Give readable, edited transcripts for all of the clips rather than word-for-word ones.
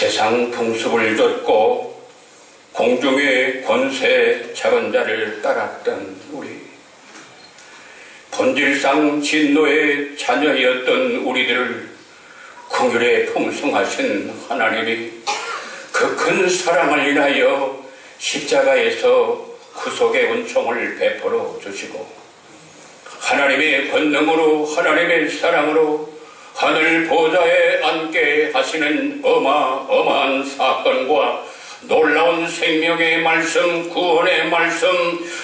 세상 풍습을 좇고 공중의 권세 작은 자를 따랐던 우리, 본질상 진노의 자녀였던 우리들을 긍휼에 풍성하신 하나님이 그 큰 사랑을 인하여 십자가에서 구속의 은총을 베풀어 주시고, 하나님의 권능으로 하나님의 사랑으로 하늘 보좌에 앉게 하시는 어마어마한 사건과 놀라운 생명의 말씀, 구원의 말씀,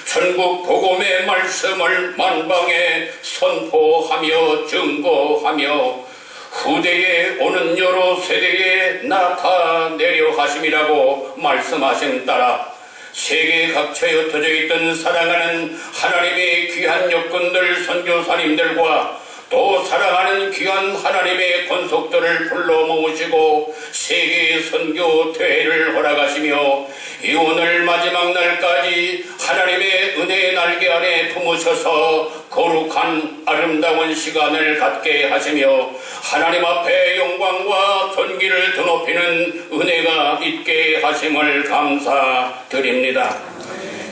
천국 복음의 말씀을 만방에 선포하며 증거하며 후대에 오는 여러 세대에 나타내려 하심이라고 말씀하신 따라 세계 각처에 흩어져 있던 사랑하는 하나님의 귀한 역군들, 선교사님들과 또 사랑하는 귀한 하나님의 권속들을 불러 모으시고 세계 선교 대회를 허락하시며 이 오늘 마지막 날까지 하나님의 은혜의 날개 안에 품으셔서 거룩한 아름다운 시간을 갖게 하시며 하나님 앞에 영광과 존귀를 드높이는 은혜가 있게 하심을 감사드립니다.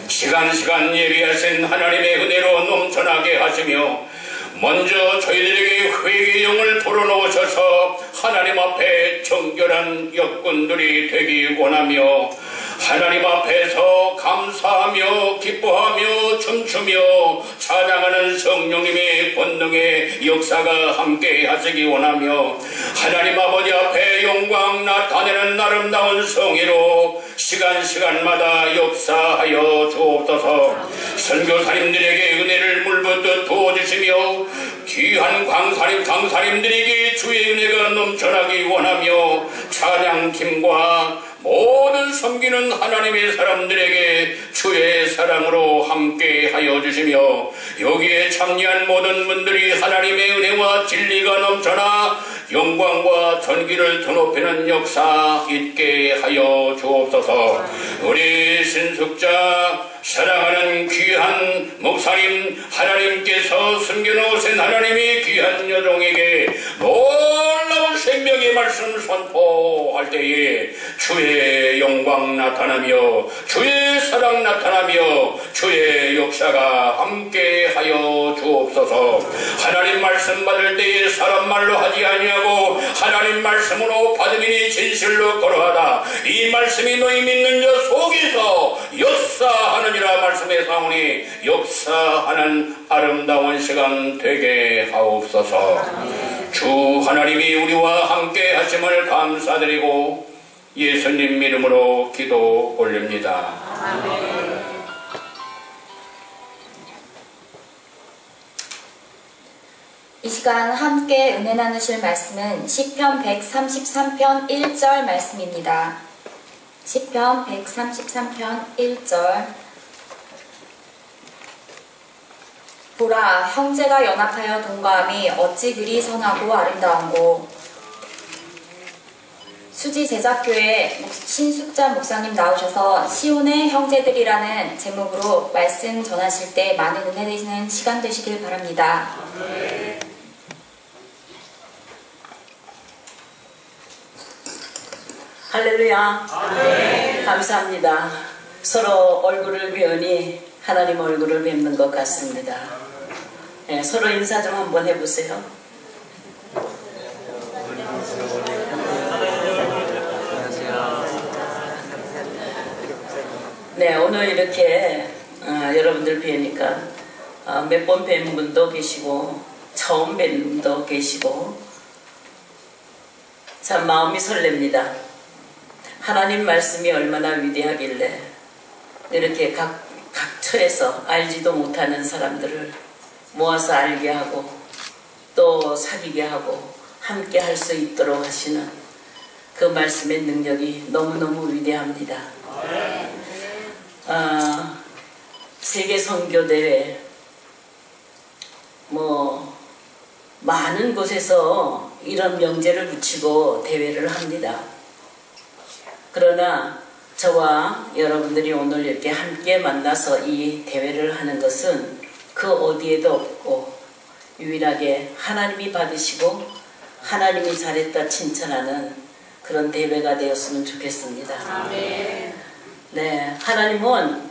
시간 예비하신 하나님의 은혜로 넘쳐나게 하시며 먼저 저희들에게 회개의 영을 불어넣으셔서 하나님 앞에 정결한 역군들이 되기 원하며 하나님 앞에서 감사하며 기뻐하며 춤추며 찬양하는 성령님의 권능의 역사가 함께 하시기 원하며 하나님 아버지 앞에 영광 나타내는 아름다운 성의로 시간마다 역사하여 주옵소서. 선교사님들에게 은혜를 물붓듯 부어주시며 귀한 강사님들에게 주의 은혜가 넘쳐나기 원하며 찬양팀과 모든 섬기는 하나님의 사람들에게 주의 사랑으로 함께 하여 주시며 여기에 참여한 모든 분들이 하나님의 은혜와 진리가 넘쳐나 영광과 존귀를 드높이는 역사 있게 하여 주옵소서. 우리 신숙자 사랑하는 귀한 목사님, 하나님께서 숨겨놓으신 하나님의 귀한 여종에게 놀라운 생명의 말씀 선포할 때에 주의 영광 나타나며 주의 사랑 나타나며 주의 역사가 함께 하여 주옵소서. 하나님 말씀 받을 때에 사람 말로 하지 아니하고 하나님 말씀으로 받음이니 진실로 걸어가다 이 말씀이 너희 믿는 자 속에서 역사하느니라 말씀에 사오니 역사하는 아름다운 시간 되게 하옵소서. 주 하나님이 우리와 함께 하심을 감사드리고 예수님 이름으로 기도 올립니다. 아멘. 이 시간 함께 은혜 나누실 말씀은 시편 133편 1절 말씀입니다. 시편 133편 1절. 보라, 형제가 연합하여 동거함이 어찌 그리 선하고 아름다운고. 수지 제작교회 신숙자 목사님 나오셔서 시온의 형제들이라는 제목으로 말씀 전하실 때 많은 은혜 되시는 시간 되시길 바랍니다. 할렐루야. 아멘. 감사합니다. 서로 얼굴을 뵈니 하나님 얼굴을 뵙는 것 같습니다. 네, 서로 인사 좀 한번 해보세요. 네, 오늘 이렇게 여러분들 뵈니까 몇 번 뵌 분도 계시고 처음 뵌 분도 계시고 참 마음이 설렙니다. 하나님 말씀이 얼마나 위대하길래 이렇게 각처에서 알지도 못하는 사람들을 모아서 알게 하고 또 사귀게 하고 함께 할 수 있도록 하시는 그 말씀의 능력이 너무너무 위대합니다. 세계 선교대회 많은 곳에서 이런 명제를 붙이고 대회를 합니다. 그러나 저와 여러분들이 오늘 이렇게 함께 만나서 이 대회를 하는 것은 그 어디에도 없고 유일하게 하나님이 받으시고 하나님이 잘했다 칭찬하는 그런 대회가 되었으면 좋겠습니다. 아멘. 네, 하나님은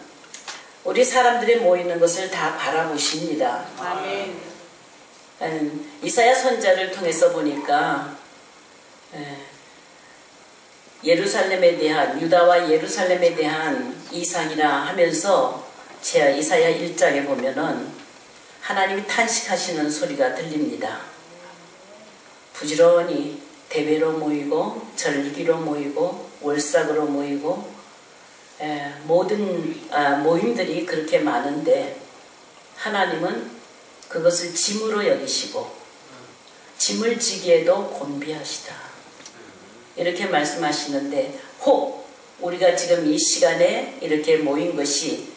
우리 사람들이 모이는 것을 다 바라보십니다. 아멘. 이사야 선지자를 통해서 보니까 예루살렘에 대한, 유다와 예루살렘에 대한 이상이라 하면서 제가 이사야 1장에 보면은 하나님이 탄식하시는 소리가 들립니다. 부지런히 대회로 모이고 절기로 모이고 월삭으로 모이고 모든 모임들이 그렇게 많은데 하나님은 그것을 짐으로 여기시고 짐을 지기에도 곤비하시다. 이렇게 말씀하시는데 혹 우리가 지금 이 시간에 이렇게 모인 것이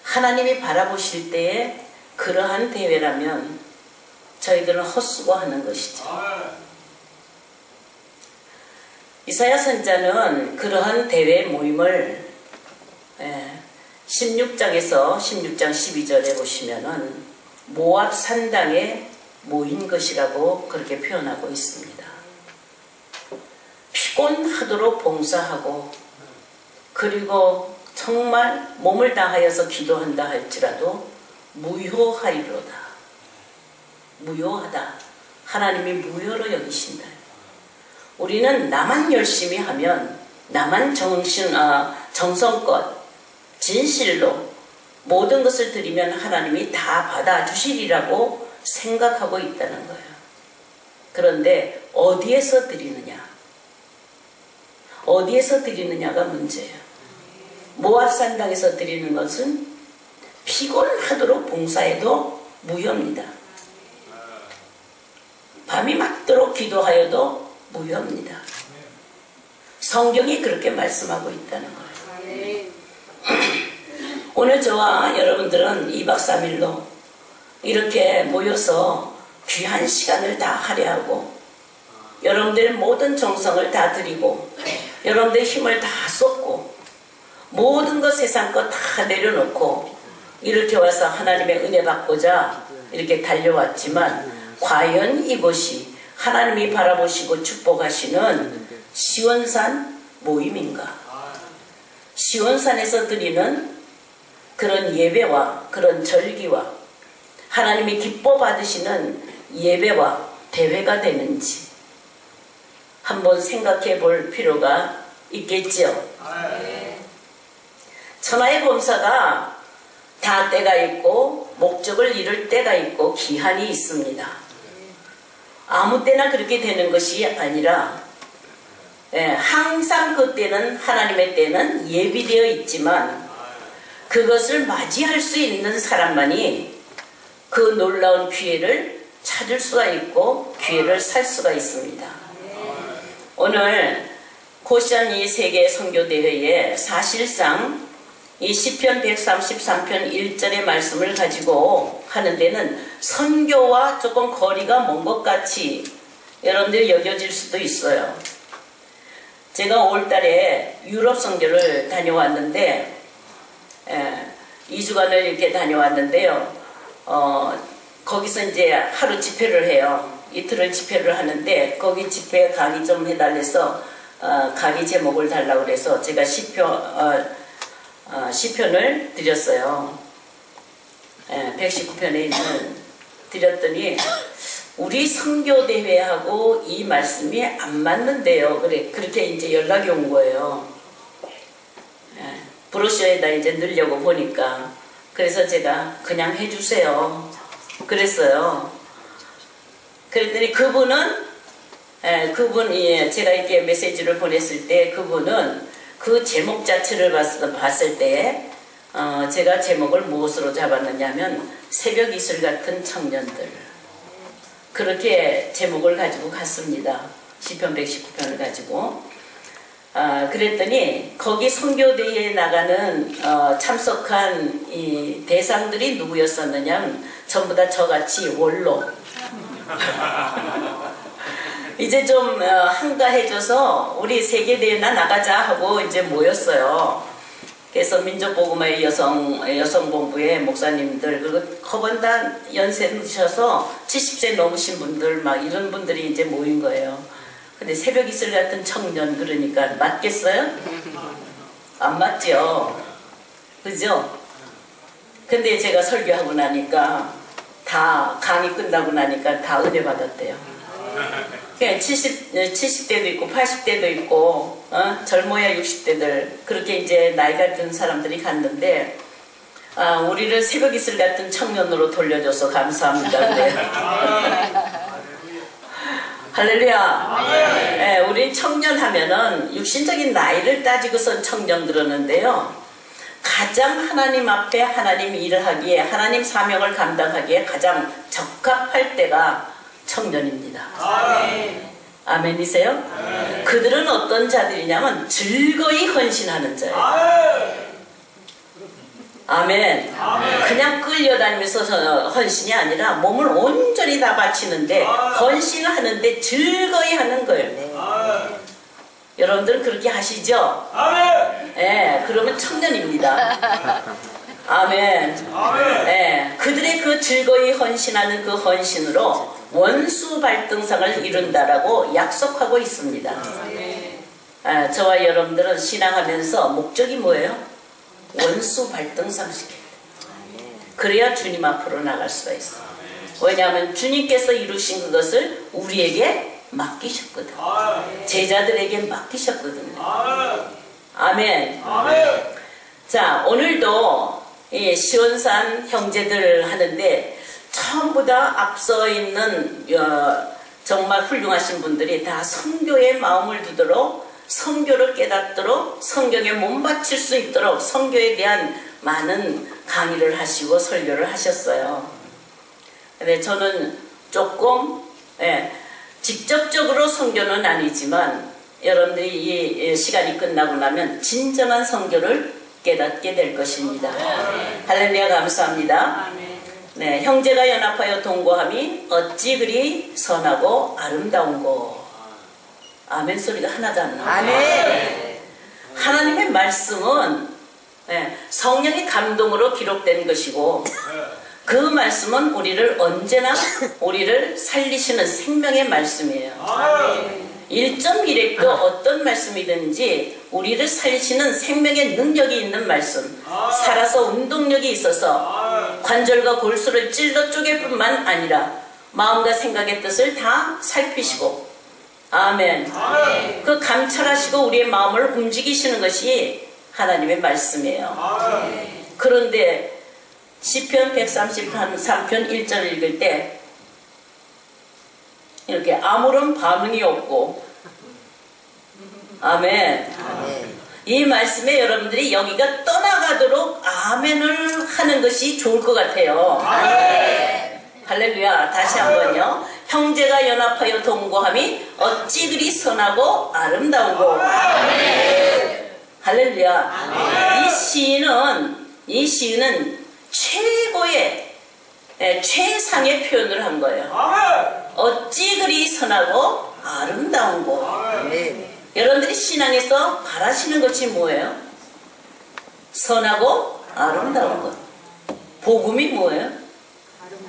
하나님이 바라보실 때에 그러한 대회라면 저희들은 헛수고하는 것이죠. 이사야 선지자는 그러한 대회 모임을 16장에서 16장 12절에 보시면은 모압 산당에 모인 것이라고 그렇게 표현하고 있습니다. 피곤하도록 봉사하고 그리고 정말 몸을 다하여서 기도한다 할지라도 무효하리로다. 무효하다. 하나님이 무효로 여기신다. 우리는 나만 열심히 하면 나만 정성껏 진실로 모든 것을 드리면 하나님이 다 받아주시리라고 생각하고 있다는 거예요. 그런데 어디에서 드리느냐? 어디에서 드리느냐가 문제예요. 모압 산당에서 드리는 것은 피곤하도록 봉사해도 무효입니다. 밤이 맞도록 기도하여도 무효입니다. 성경이 그렇게 말씀하고 있다는 거예요. 오늘 저와 여러분들은 2박 3일로 이렇게 모여서 귀한 시간을 다 할애하고 여러분들의 모든 정성을 다 드리고 여러분들의 힘을 다 쏟고 모든 것 세상 것 다 내려놓고 이렇게 와서 하나님의 은혜 받고자 이렇게 달려왔지만 과연 이곳이 하나님이 바라보시고 축복하시는 시원산 모임인가? 시원산에서 드리는 그런 예배와 그런 절기와 하나님이 기뻐 받으시는 예배와 대회가 되는지 한번 생각해 볼 필요가 있겠지요. 천하의 범사가 다 때가 있고 목적을 이룰 때가 있고 기한이 있습니다. 아무 때나 그렇게 되는 것이 아니라 항상 그 때는 하나님의 때는 예비되어 있지만 그것을 맞이할 수 있는 사람만이 그 놀라운 기회를 찾을 수가 있고 기회를 살 수가 있습니다. 오늘 고시안 이 세계 선교대회에 사실상 이 시편 133편 1절의 말씀을 가지고 하는 데는 선교와 조금 거리가 먼 것 같이 여러분들이 여겨질 수도 있어요. 제가 5월달에 유럽 선교를 다녀왔는데 2주간을 이렇게 다녀왔는데요. 거기서 이제 하루 집회를 해요. 이틀을 집회를 하는데 거기 집회 강의 좀 해달래서 강의 제목을 달라고 그래서 제가 시편을 드렸어요. 119편에 있는 드렸더니 우리 선교대회하고 이 말씀이 안 맞는데요. 그렇게 이제 연락이 온 거예요. 브로셔에다 이제 넣으려고 보니까 그래서 제가 그냥 해주세요. 그랬어요. 그랬더니 그분이 제가 이렇게 메시지를 보냈을 때 그분은 그 제목 자체를 봤을 때 제가 제목을 무엇으로 잡았느냐면 새벽 이슬 같은 청년들 그렇게 제목을 가지고 갔습니다. 시편 119편을 가지고 그랬더니 거기 선교대회에 나가는 참석한 이 대상들이 누구였었느냐면 전부 다 저같이 원로 이제 좀 한가해져서 우리 세계대회나 나가자 하고 이제 모였어요. 그래서 민족복음의 여성본부의 목사님들 그리고 거번 다 연세 드셔서 70세 넘으신 분들 막 이런 분들이 이제 모인 거예요. 근데 새벽 이슬 같은 청년 그러니까 맞겠어요? 안 맞죠? 그죠? 근데 제가 설교하고 나니까 다 강의 끝나고 나니까 다 은혜 받았대요. 그냥 70대도 있고 80대도 있고 젊어야 60대들 그렇게 이제 나이가 든 사람들이 갔는데 우리를 새벽 이슬 같은 청년으로 돌려줘서 감사합니다. 그래요. 할렐루야. 네, 우린 청년 하면은 육신적인 나이를 따지고선 청년 그러는데요. 가장 하나님 앞에 하나님 일을 하기에 하나님 사명을 감당하기에 가장 적합할 때가 청년입니다. 아멘이세요? 그들은 어떤 자들이냐면 즐거이 헌신하는 자예요. 아멘. 그냥 끌려다니면서 헌신이 아니라 몸을 온전히 다 바치는데 헌신을 하는데 즐거이 하는 거예요. 여러분들은 그렇게 하시죠? 아멘. 예, 그러면 청년입니다. 아멘. 예, 그들의 그 즐거이 헌신하는 그 헌신으로 원수 발등상을 이룬다라고 약속하고 있습니다. 예, 저와 여러분들은 신앙하면서 목적이 뭐예요? 원수 발등상시켜야 돼. 그래야 주님 앞으로 나갈 수가 있어. 왜냐하면 주님께서 이루신 그것을 우리에게 맡기셨거든. 제자들에게 맡기셨거든요. 아멘. 자, 오늘도 이 시온산 형제들 하는데 전부 다 앞서 있는 정말 훌륭하신 분들이 다 선교의 마음을 두도록 선교를 깨닫도록 성경에 몸바칠 수 있도록 선교에 대한 많은 강의를 하시고 설교를 하셨어요. 근데 저는 조금 직접적으로 선교는 아니지만 여러분들이 이 시간이 끝나고 나면 진정한 선교를 깨닫게 될 것입니다. 할렐루야. 감사합니다. 네, 형제가 연합하여 동거함이 어찌 그리 선하고 아름다운고. 아멘 소리가 하나도 안 나와요. 아멘. 하나님의 말씀은 성령의 감동으로 기록된 것이고 그 말씀은 우리를 언제나 우리를 살리시는 생명의 말씀이에요. 아멘. 1.1핵도 어떤 말씀이든지 우리를 살리시는 생명의 능력이 있는 말씀, 살아서 운동력이 있어서 관절과 골수를 찔러 쪼갤 뿐만 아니라 마음과 생각의 뜻을 다 살피시고 아멘. 아멘. 그 감찰하시고 우리의 마음을 움직이시는 것이 하나님의 말씀이에요. 아멘. 그런데 시편 133편 1절 읽을 때 이렇게 아무런 반응이 없고 아멘. 아멘. 이 말씀에 여러분들이 여기가 떠나가도록 아멘을 하는 것이 좋을 것 같아요. 아멘. 할렐루야. 다시 한번요. 형제가 연합하여 동거함이 어찌 그리 선하고 아름다운고. 아멘. 할렐루야. 아멘. 이 시인은 최고의 최상의 표현을 한 거예요. 아멘. 어찌 그리 선하고 아름다운고. 아멘. 여러분들이 신앙에서 바라시는 것이 뭐예요? 선하고 아름다운 것. 복음이 뭐예요?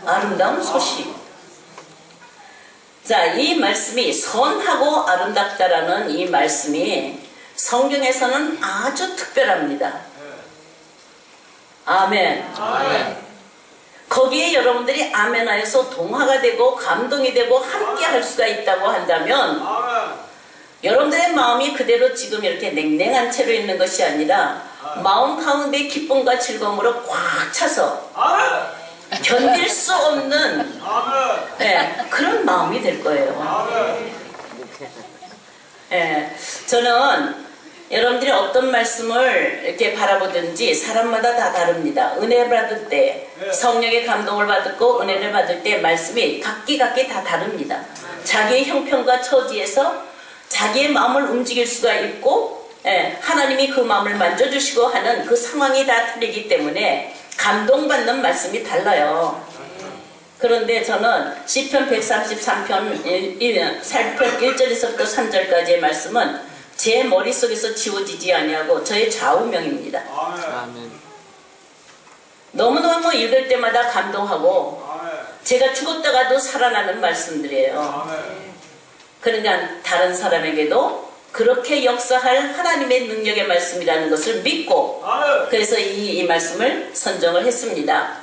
아름다운 소식. 자, 이 말씀이 선하고 아름답다라는 이 말씀이 성경에서는 아주 특별합니다. 아멘. 아멘. 거기에 여러분들이 아멘하여서 동화가 되고 감동이 되고 함께 할 수가 있다고 한다면 여러분들의 마음이 그대로 지금 이렇게 냉랭한 채로 있는 것이 아니라 마음 가운데 기쁨과 즐거움으로 꽉 차서 견딜 수 없는 그런 마음이 될 거예요. 저는 여러분들이 어떤 말씀을 이렇게 바라보든지 사람마다 다 다릅니다. 은혜 받을 때 성령의 감동을 받고 은혜를 받을 때 말씀이 각기 다 다릅니다. 자기의 형편과 처지에서 자기의 마음을 움직일 수가 있고 하나님이 그 마음을 만져주시고 하는 그 상황이 다 틀리기 때문에 감동받는 말씀이 달라요. 그런데 저는 시편 133편 1절에서부터 3절까지의 말씀은 제 머릿속에서 지워지지 아니하고 저의 좌우명입니다. 아멘. 너무너무 읽을 때마다 감동하고 아멘. 제가 죽었다가도 살아나는 말씀들이에요. 아멘. 그러니까 다른 사람에게도 그렇게 역사할 하나님의 능력의 말씀이라는 것을 믿고 그래서 이 말씀을 선정을 했습니다.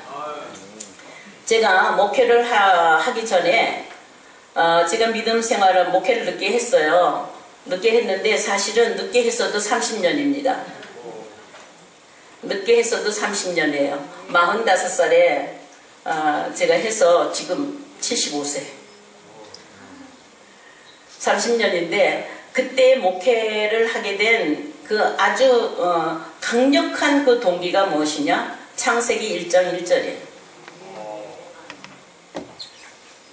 제가 목회를 하기 전에 제가 믿음 생활을 목회를 늦게 했어요. 늦게 했는데 사실은 늦게 했어도 30년입니다. 늦게 했어도 30년이에요. 45살에 제가 해서 지금 75세. 30년인데 그때 목회를 하게 된 그 아주 강력한 그 동기가 무엇이냐? 창세기 1장 1절이에요.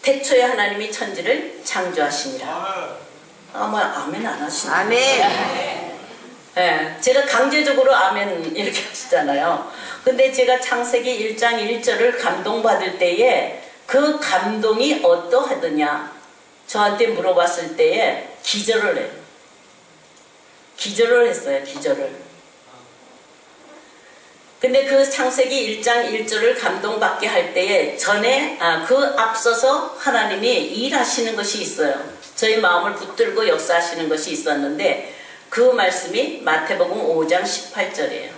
태초에 하나님이 천지를 창조하시니라. 아멘 안 하시나요? 아멘. 네, 제가 강제적으로 아멘 이렇게 하시잖아요. 근데 제가 창세기 1장 1절을 감동받을 때에 그 감동이 어떠하더냐 저한테 물어봤을 때에 기절을 해요. 기절을 했어요. 기절을. 근데 그 창세기 1장 1절을 감동받게 할 때에 전에 그 앞서서 하나님이 일하시는 것이 있어요. 저희 마음을 붙들고 역사하시는 것이 있었는데 그 말씀이 마태복음 5장 18절이에요.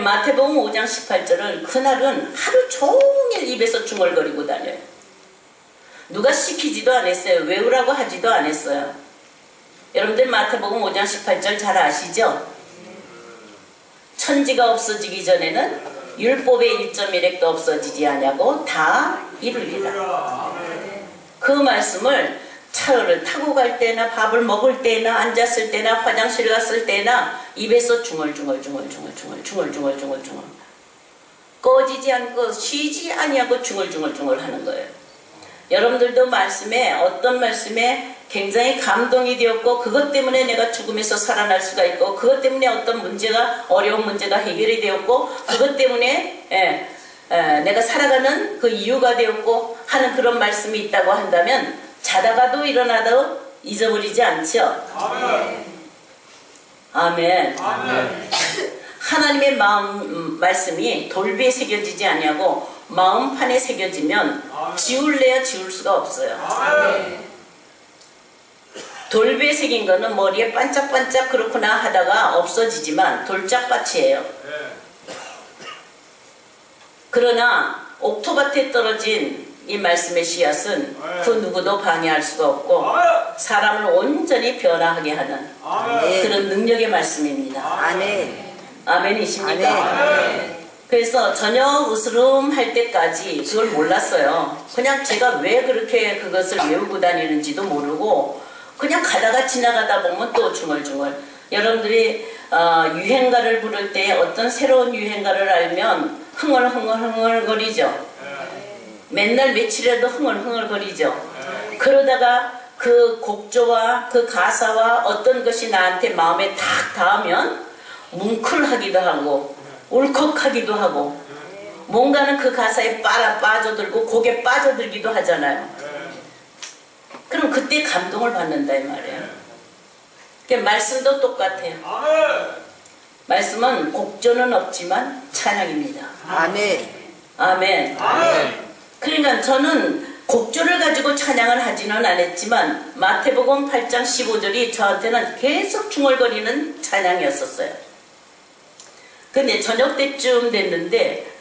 마태복음 5장 18절은 그날은 하루 종일 입에서 중얼거리고 다녀요. 누가 시키지도 않았어요. 외우라고 하지도 않았어요. 여러분들 마태복음 5장 18절 잘 아시죠? 천지가 없어지기 전에는 율법의 1.1획도 없어지지 않냐고 다 이루리라. 그 말씀을 차를 타고 갈 때나 밥을 먹을 때나 앉았을 때나 화장실 갔을 때나 입에서 중얼중얼 꺼지지 않고 쉬지 아니하고 중얼중얼 하는 거예요. 여러분들도 말씀에 어떤 말씀에 굉장히 감동이 되었고 그것 때문에 내가 죽음에서 살아날 수가 있고 그것 때문에 어떤 문제가 어려운 문제가 해결이 되었고 그것 때문에 내가 살아가는 그 이유가 되었고 하는 그런 말씀이 있다고 한다면 자다가도 일어나도 잊어버리지 않죠? 아멘. 아멘. 하나님의 말씀이 돌비에 새겨지지 아니하고 마음판에 새겨지면 지울래야 지울 수가 없어요. 돌비에 새긴 거는 머리에 반짝반짝 그렇구나 하다가 없어지지만 돌짝밭이에요. 그러나 옥토밭에 떨어진 이 말씀의 씨앗은 그 누구도 방해할 수가 없고 사람을 온전히 변화하게 하는 그런 능력의 말씀입니다. 아멘. 아멘이십니까? 아멘. 그래서 저녁 으스름할 때까지 그걸 몰랐어요. 그냥 제가 왜 그렇게 그것을 외우고 다니는지도 모르고 그냥 가다가 지나가다 보면 또 중얼중얼. 여러분들이 유행가를 부를 때 어떤 새로운 유행가를 알면 흥얼흥얼거리죠. 맨날 며칠이라도 흥얼흥얼거리죠. 그러다가 그 곡조와 그 가사와 어떤 것이 나한테 마음에 탁 닿으면 뭉클하기도 하고 울컥하기도 하고 뭔가는 그 가사에 빠져들고 곡에 빠져들기도 하잖아요. 그럼 그때 감동을 받는다 이 말이에요. 그러니까 말씀도 똑같아요. 말씀은 곡조는 없지만 찬양입니다. 아멘. 아멘. 그러니까 저는 곡조를 가지고 찬양을 하지는 않았지만 마태복음 8장 15절이 저한테는 계속 중얼거리는 찬양이었었어요. 근데 저녁 때쯤 됐는데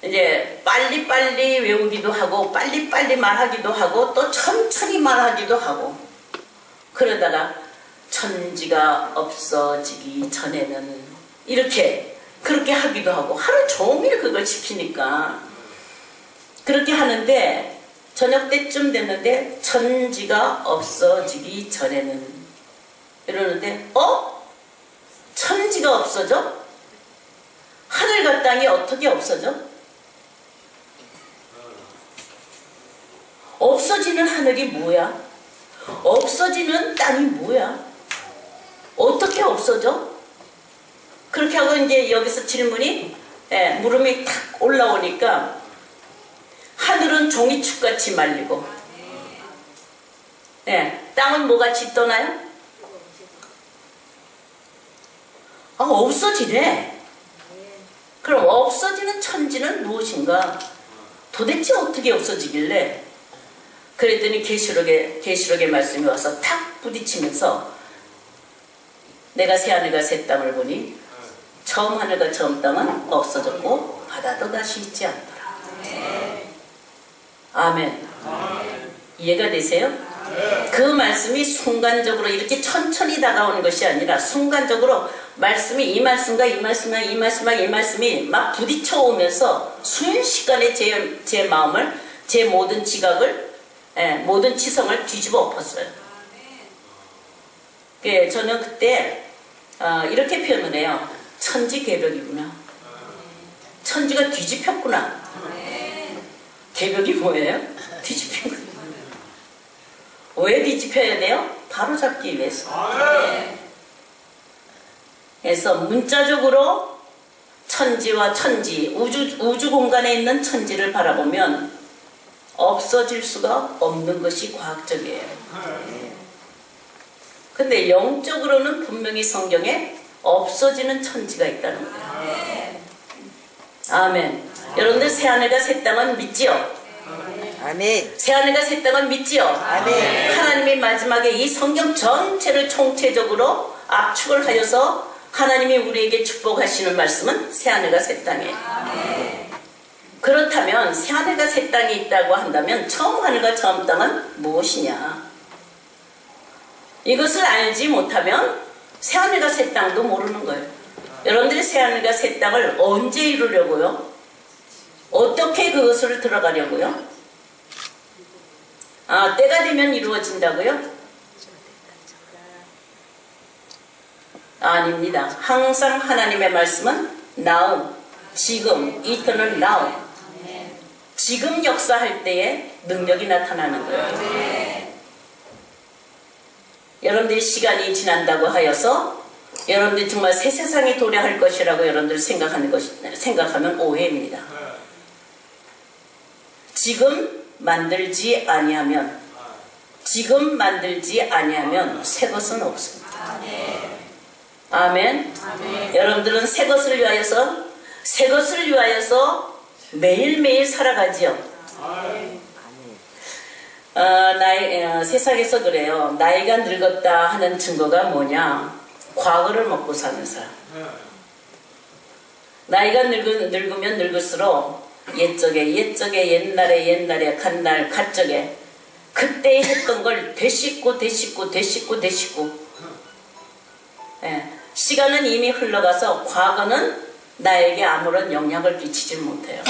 이제 빨리빨리 외우기도 하고 빨리빨리 말하기도 하고 또 천천히 말하기도 하고 그러다가 천지가 없어지기 전에는 이렇게 그렇게 하기도 하고 하루 종일 그걸 시키니까 그렇게 하는데 저녁 때쯤 됐는데 천지가 없어지기 전에는 이러는데 천지가 없어져? 하늘과 땅이 어떻게 없어져? 없어지는 하늘이 뭐야? 없어지는 땅이 뭐야? 어떻게 없어져? 그렇게 하고 이제 여기서 질문이 물음이 탁 올라오니까 하늘은 종이축같이 말리고 땅은 뭐같이 떠나요? 없어지네. 그럼 없어지는 천지는 무엇인가? 도대체 어떻게 없어지길래? 그랬더니 계시록의 말씀이 와서 탁 부딪히면서 내가 새 하늘과 새 땅을 보니 처음 하늘과 처음 땅은 없어졌고 바다도 다시 있지 않더라. 아멘. 이해가 되세요? 그 말씀이 순간적으로 이렇게 천천히 다가오는 것이 아니라 순간적으로 말씀이 이 말씀과 이 말씀과 이 말씀과 이 말씀이 막 부딪혀 오면서 순식간에 제 마음을, 제 모든 지각을, 모든 치성을 뒤집어 엎었어요. 저는 그때 이렇게 표현을 해요. 천지개벽이구나. 천지가 뒤집혔구나. 개벽이 뭐예요? 뒤집힌 거예요. 왜 뒤집혀야 돼요? 바로 잡기 위해서. 그래서 문자적으로 천지와 천지, 우주 공간에 있는 천지를 바라보면 없어질 수가 없는 것이 과학적이에요. 근데 영적으로는 분명히 성경에 없어지는 천지가 있다는 거예요. 아멘. 여러분들 새하늘과 새 땅은 믿지요? 아멘. 새하늘과 새 땅은 믿지요? 아멘. 하나님이 마지막에 이 성경 전체를 총체적으로 압축을 하여서 하나님이 우리에게 축복하시는 말씀은 새하늘과 새 땅이에요. 아멘. 그렇다면 새하늘과 새 땅이 있다고 한다면 처음 하늘과 처음 땅은 무엇이냐? 이것을 알지 못하면 새하늘과 새 땅도 모르는 거예요. 여러분들이 새하늘과 새 땅을 언제 이루려고요? 어떻게 그것을 들어가려고요? 때가 되면 이루어진다고요? 아닙니다. 항상 하나님의 말씀은 now, 지금, eternal now. 지금 역사할 때에 능력이 나타나는 거예요. 여러분들이 시간이 지난다고 하여서 여러분들이 정말 새 세상에 도래할 것이라고 여러분들 생각하면 오해입니다. 지금 만들지 아니하면 새 것은 없습니다. 아멘. 여러분들은 새 것을 위하여서 매일매일 살아가지요. 세상에서 그래요. 나이가 늙었다 하는 증거가 뭐냐? 과거를 먹고 사는 사람. 나이가 늙으면 늙을수록 옛날에 갓적에 그때 했던 걸 되씹고 시간은 이미 흘러가서 과거는 나에게 아무런 영향을 끼치지 못해요.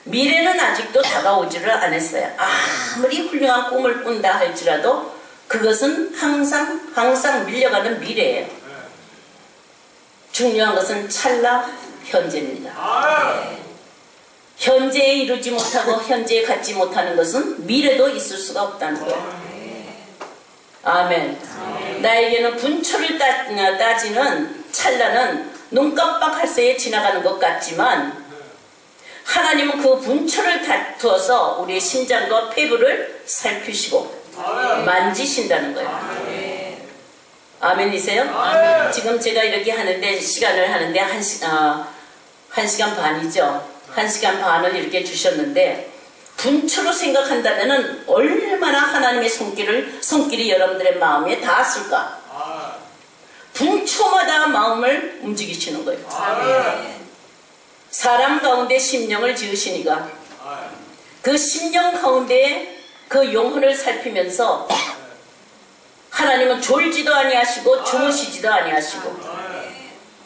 미래는 아직도 다가오지를 않았어요. 아무리 훌륭한 꿈을 꾼다 할지라도 그것은 항상 밀려가는 미래예요. 중요한 것은 찰나 현재입니다. 현재에 이루지 못하고 현재에 갖지 못하는 것은 미래도 있을 수가 없다는 거예요. 아멘. 나에게는 분초를 따지는 찰나는 눈 깜빡할 새에 지나가는 것 같지만 하나님은 그 분초를 다투어서 우리의 심장과 폐부를 살피시고 만지신다는 거예요. 아멘이세요? 지금 제가 이렇게 하는데 시간을 하는데 한 시간 반이죠. 1시간 반을 이렇게 주셨는데 분초로 생각한다면 얼마나 하나님의 손길이 여러분들의 마음에 닿았을까? 분초마다 마음을 움직이시는 거예요. 사람 가운데 심령을 지으시니까 그 심령 가운데 그 영혼을 살피면서 하나님은 졸지도 아니하시고 주무시지도 아니하시고.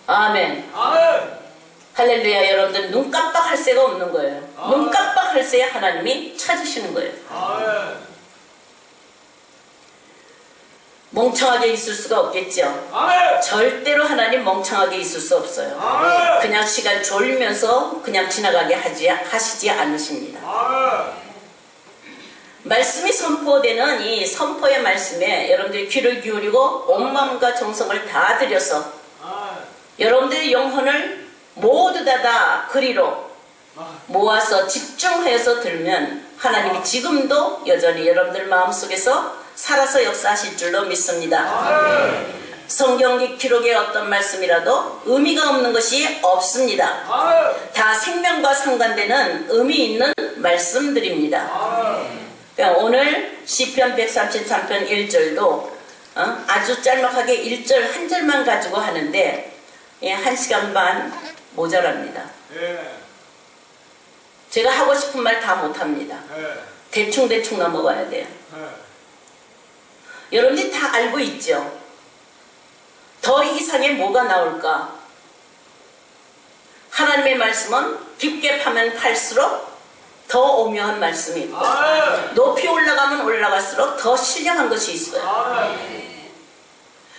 아멘. 할렐루야. 여러분들 눈 깜빡할 새가 없는 거예요. 눈 깜빡할 새에 하나님이 찾으시는 거예요. 멍청하게 있을 수가 없겠죠. 절대로 하나님 멍청하게 있을 수 없어요. 그냥 시간 졸면서 그냥 지나가게 하시지 않으십니다. 말씀이 선포되는 이 선포의 말씀에 여러분들이 귀를 기울이고 온 마음과 정성을 다 들여서 여러분들의 영혼을 모두 다 그리로 모아서 집중해서 들면 하나님이 지금도 여전히 여러분들 마음속에서 살아서 역사하실 줄로 믿습니다. 성경 기록의 어떤 말씀이라도 의미가 없는 것이 없습니다. 다 생명과 상관되는 의미 있는 말씀들입니다. 그러니까 오늘 시편 133편 1절도 아주 짤막하게 1절 한 절만 가지고 하는데 1시간 반 모자랍니다. 제가 하고 싶은 말 다 못합니다. 대충 넘어가야 돼요. 여러분들이 다 알고 있죠? 더 이상의 뭐가 나올까? 하나님의 말씀은 깊게 파면 팔수록 더 오묘한 말씀이 있고 높이 올라가면 올라갈수록 더 신령한 것이 있어요.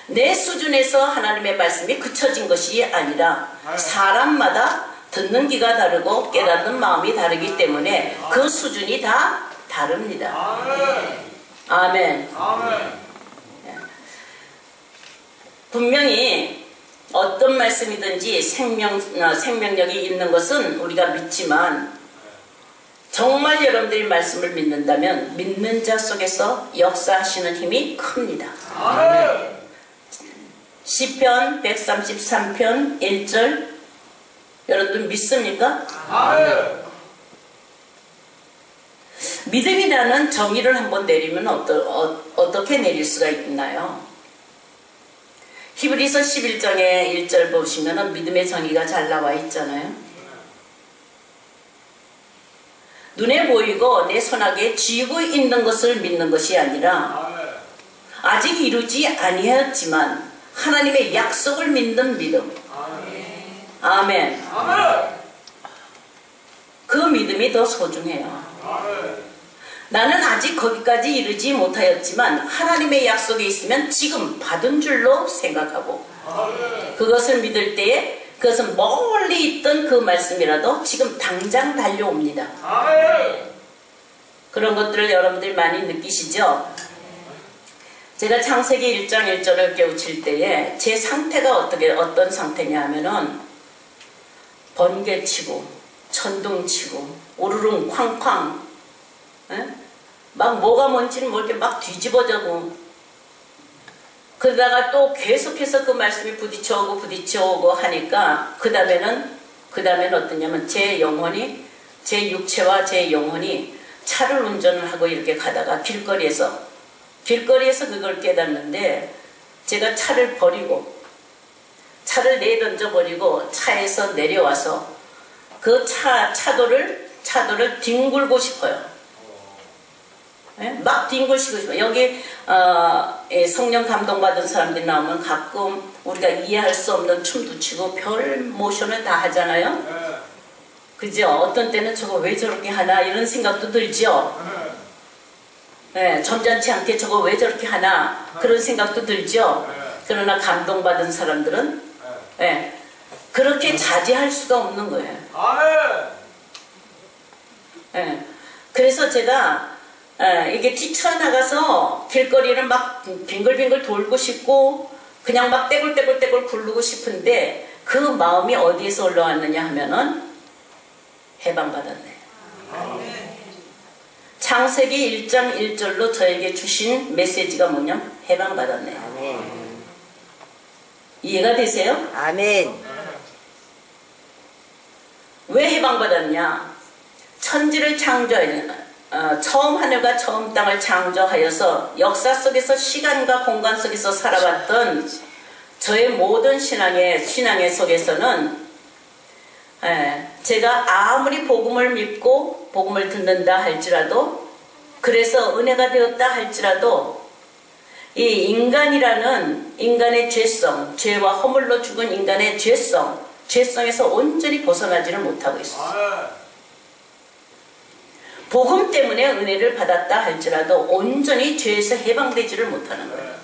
내 수준에서 하나님의 말씀이 그쳐진 것이 아니라 사람마다 듣는 귀가 다르고 깨닫는 마음이 다르기 때문에 그 수준이 다 다릅니다. 아멘. 분명히 어떤 말씀이든지 생명력이 있는 것은 우리가 믿지만 정말 여러분들이 말씀을 믿는다면 믿는 자 속에서 역사하시는 힘이 큽니다. 시편 133편 1절 여러분들 믿습니까? 믿음이라는 정의를 한번 내리면 어떻게 내릴 수가 있나요? 히브리서 11장의 1절 보시면 믿음의 정의가 잘 나와 있잖아요. 눈에 보이고 내 손아귀에 쥐고 있는 것을 믿는 것이 아니라 아직 이루지 아니하였지만 하나님의 약속을 믿는 믿음. 아멘. 그 믿음이 더 소중해요. 나는 아직 거기까지 이르지 못하였지만 하나님의 약속이 있으면 지금 받은 줄로 생각하고 그것을 믿을 때에 그것은 멀리 있던 그 말씀이라도 지금 당장 달려옵니다. 그런 것들을 여러분들이 많이 느끼시죠? 제가 창세기 1장 1절을 깨우칠 때에 제 상태가 어떤 상태냐 하면은 번개치고 천둥치고 오르릉 쾅쾅 막 뭐가 뭔지는 모르게 막 뒤집어져고 그러다가 또 계속해서 그 말씀이 부딪혀오고 하니까 그 다음에는 어떠냐면 제 영혼이 제 육체와 제 영혼이 차를 운전을 하고 이렇게 가다가 길거리에서 그걸 깨닫는데 제가 차를 내던져 버리고 차에서 내려와서 그 차도를 뒹굴고 싶어요. 막 뒹굴고 싶어요. 여기 성령 감동받은 사람들이 나오면 가끔 우리가 이해할 수 없는 춤도 추고 별 모션을 다 하잖아요. 그죠? 어떤 때는 저거 왜 저렇게 하나 이런 생각도 들죠. 점잖지 않게 저거 왜 저렇게 하나 그런 생각도 들죠. 그러나 감동받은 사람들은 그렇게 자제할 수가 없는 거예요. 그래서 제가 이게 뛰쳐나가서 길거리를 막 빙글빙글 돌고 싶고 그냥 막 떼굴떼굴 굴르고 싶은데 그 마음이 어디에서 올라왔느냐 하면은 해방받았네. 창세기 1장 1절로 저에게 주신 메시지가 뭐냐면 해방받았네. 이해가 되세요? 아멘. 왜 해방받았냐? 천지를 처음 하늘과 처음 땅을 창조하여서 역사 속에서 시간과 공간 속에서 살아왔던 저의 모든 신앙의 속에서는 제가 아무리 복음을 믿고 복음을 듣는다 할지라도 그래서 은혜가 되었다 할지라도 이 인간이라는 인간의 죄성, 죄와 허물로 죽은 인간의 죄성에서 온전히 벗어나지를 못하고 있어요. 복음 때문에 은혜를 받았다 할지라도 온전히 죄에서 해방되지를 못하는 거예요.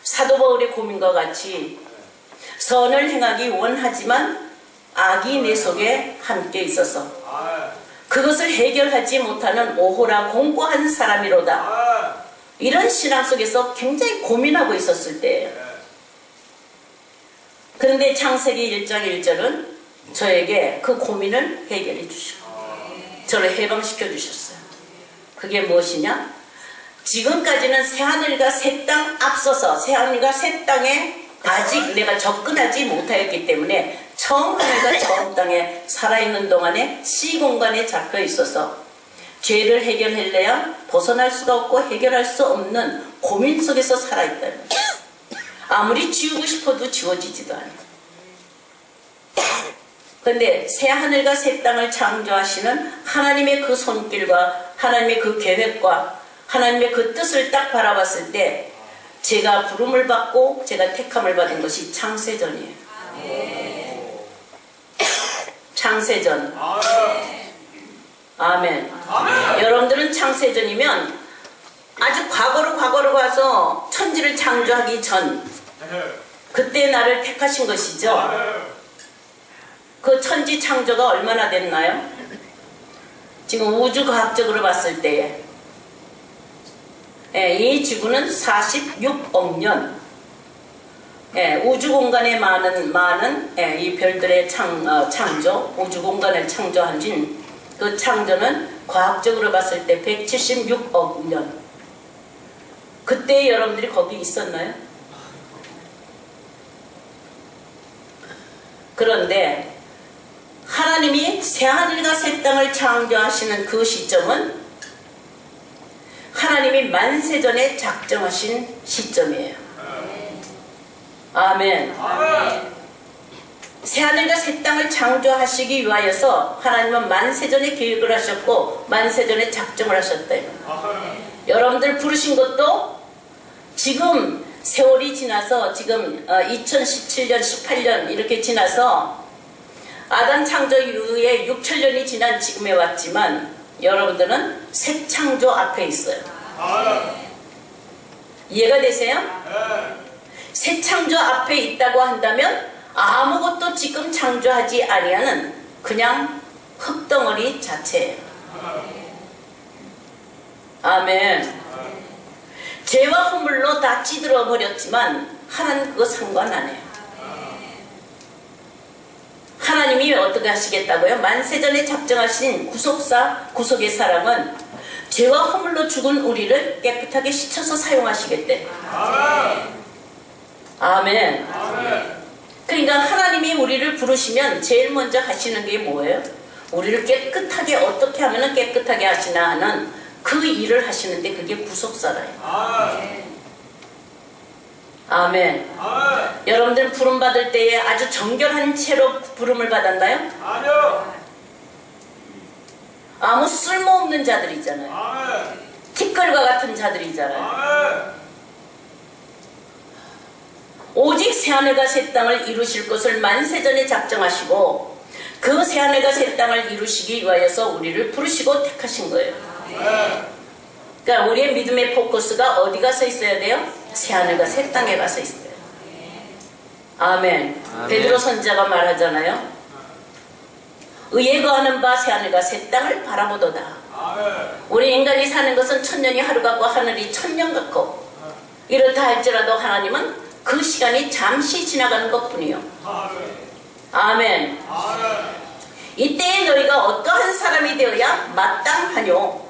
사도 바울의 고민과 같이 선을 행하기 원하지만 악이 내 속에 함께 있어서 그것을 해결하지 못하는 오호라 공고한 사람이로다. 이런 신앙 속에서 굉장히 고민하고 있었을 때예요. 그런데 창세기 1장 1절은 저에게 그 고민을 해결해 주시고 저를 해방시켜 주셨어요. 그게 무엇이냐? 지금까지는 새하늘과 새 땅 앞서서 새하늘과 새 땅에 아직 내가 접근하지 못하였기 때문에 처음 하늘과 처음 땅에 살아있는 동안에 시공간에 잡혀 있어서 죄를 해결하려야 벗어날 수가 없고 해결할 수 없는 고민 속에서 살아있다는 거예요. 아무리 지우고 싶어도 지워지지도 않아요. 그런데 새 하늘과 새 땅을 창조하시는 하나님의 그 손길과 하나님의 그 계획과 하나님의 그 뜻을 딱 바라봤을 때 제가 부름을 받고 제가 택함을 받은 것이 창세전이에요. 창세전. 아멘. 여러분들은 창세전이면 아주 과거로 가서 천지를 창조하기 전 그때 나를 택하신 것이죠. 그 천지 창조가 얼마나 됐나요? 지금 우주과학적으로 봤을 때에 이 지구는 46억 년 우주 공간에 많은 이 별들의 창조, 우주 공간을 창조한 그 창조는 과학적으로 봤을 때 176억 년. 그때 여러분들이 거기 있었나요? 그런데 하나님이 새하늘과 새 땅을 창조하시는 그 시점은 하나님이 만세전에 작정하신 시점이에요. 아멘. 새하늘과 새 땅을 창조하시기 위하여서 하나님은 만세전에 계획을 하셨고 만세전에 작정을 하셨다. 여러분들 부르신 것도 지금 세월이 지나서 지금 2017년 18년 이렇게 지나서 아담 창조 이후에 6천년이 지난 지금에 왔지만 여러분들은 새 창조 앞에 있어요. 이해가 되세요? 새 창조 앞에 있다고 한다면 아무것도 지금 창조하지 아니하는 그냥 흙덩어리 자체예요. 아멘. 죄와 허물로 다 찌들어 버렸지만 하나님 그거 상관 안 해요. 하나님이 어떻게 하시겠다고요? 만세전에 작정하신 구속의 사랑은 죄와 허물로 죽은 우리를 깨끗하게 씻어서 사용하시겠대. 아멘. 그러니까 하나님이 우리를 부르시면 제일 먼저 하시는 게 뭐예요? 우리를 깨끗하게 어떻게 하면 깨끗하게 하시나 하는 그 일을 하시는데 그게 구속사라예요. 아멘. 여러분들 부름 받을 때에 아주 정결한 채로 부름을 받았나요? 아니요. 아무 쓸모없는 자들이잖아요. 티끌과 같은 자들이잖아요. 오직 새하늘과 새 땅을 이루실 것을 만세전에 작정하시고 그 새하늘과 새 땅을 이루시기 위하여서 우리를 부르시고 택하신 거예요. 그러니까 우리의 믿음의 포커스가 어디 가서 있어야 돼요? 새하늘과 새 땅에 가서 있어요. 아멘. 베드로 선지자가 말하잖아요. 의에 거하는 바 새하늘과 새 땅을 바라보도다. 우리 인간이 사는 것은 천년이 하루 같고 하늘이 천년 같고 이렇다 할지라도 하나님은 그 시간이 잠시 지나가는 것뿐이요. 아멘. 이때에 너희가 어떠한 사람이 되어야 마땅하뇨.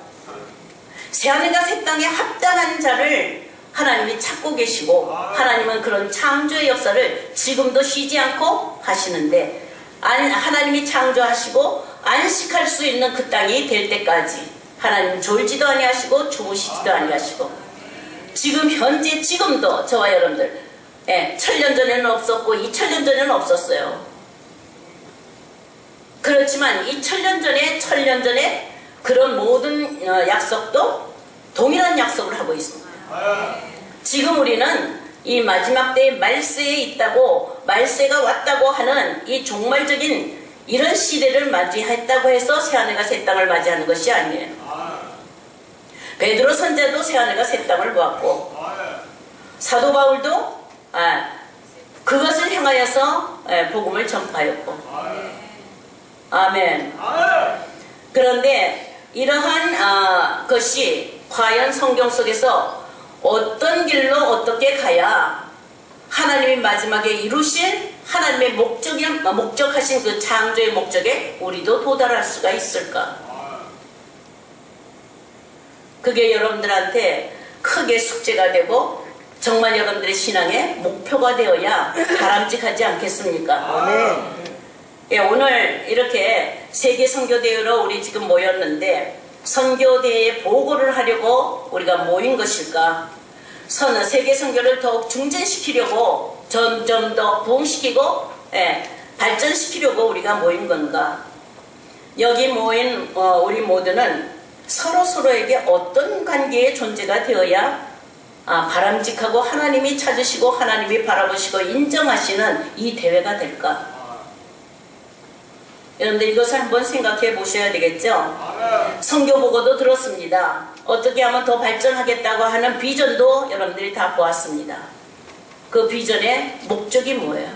새하늘과 새 땅에 합당한 자를 하나님이 찾고 계시고 하나님은 그런 창조의 역사를 지금도 쉬지 않고 하시는데 하나님이 창조하시고 안식할 수 있는 그 땅이 될 때까지 하나님 졸지도 아니하시고 주무시지도 아니하시고 지금 현재 지금도 저와 여러분들 1000년 전에는 없었고 2000년 전에는 없었어요. 그렇지만 2000년 전에 1000년 전에 그런 모든 약속도 동일한 약속을 하고 있습니다. 지금 우리는 이 마지막 때의 말세에 있다고 말세가 왔다고 하는 이 종말적인 이런 시대를 맞이했다고 해서 새하늘과 새 땅을 맞이하는 것이 아니에요. 베드로 선지자도 새하늘과 새 땅을 보았고 사도 바울도 그것을 향하여서 복음을 전파하였고 아멘. 그런데 이러한 것이 과연 성경 속에서 어떤 길로 어떻게 가야 하나님이 마지막에 이루실 하나님의 목적하신 그 창조의 목적에 우리도 도달할 수가 있을까? 그게 여러분들한테 크게 숙제가 되고 정말 여러분들의 신앙의 목표가 되어야 바람직하지 않겠습니까? 예, 오늘 이렇게 세계 선교대회로 우리 지금 모였는데 선교대회에 보고를 하려고 우리가 모인 것일까? 세계 선교를 더욱 중진시키려고 점점 더 부흥시키고 발전시키려고 우리가 모인 건가? 여기 모인 우리 모두는 서로서로에게 어떤 관계의 존재가 되어야 바람직하고 하나님이 찾으시고 하나님이 바라보시고 인정하시는 이 대회가 될까? 여러분들 이것을 한번 생각해 보셔야 되겠죠? 선교 보고도 들었습니다. 어떻게 하면 더 발전하겠다고 하는 비전도 여러분들이 다 보았습니다. 그 비전의 목적이 뭐예요?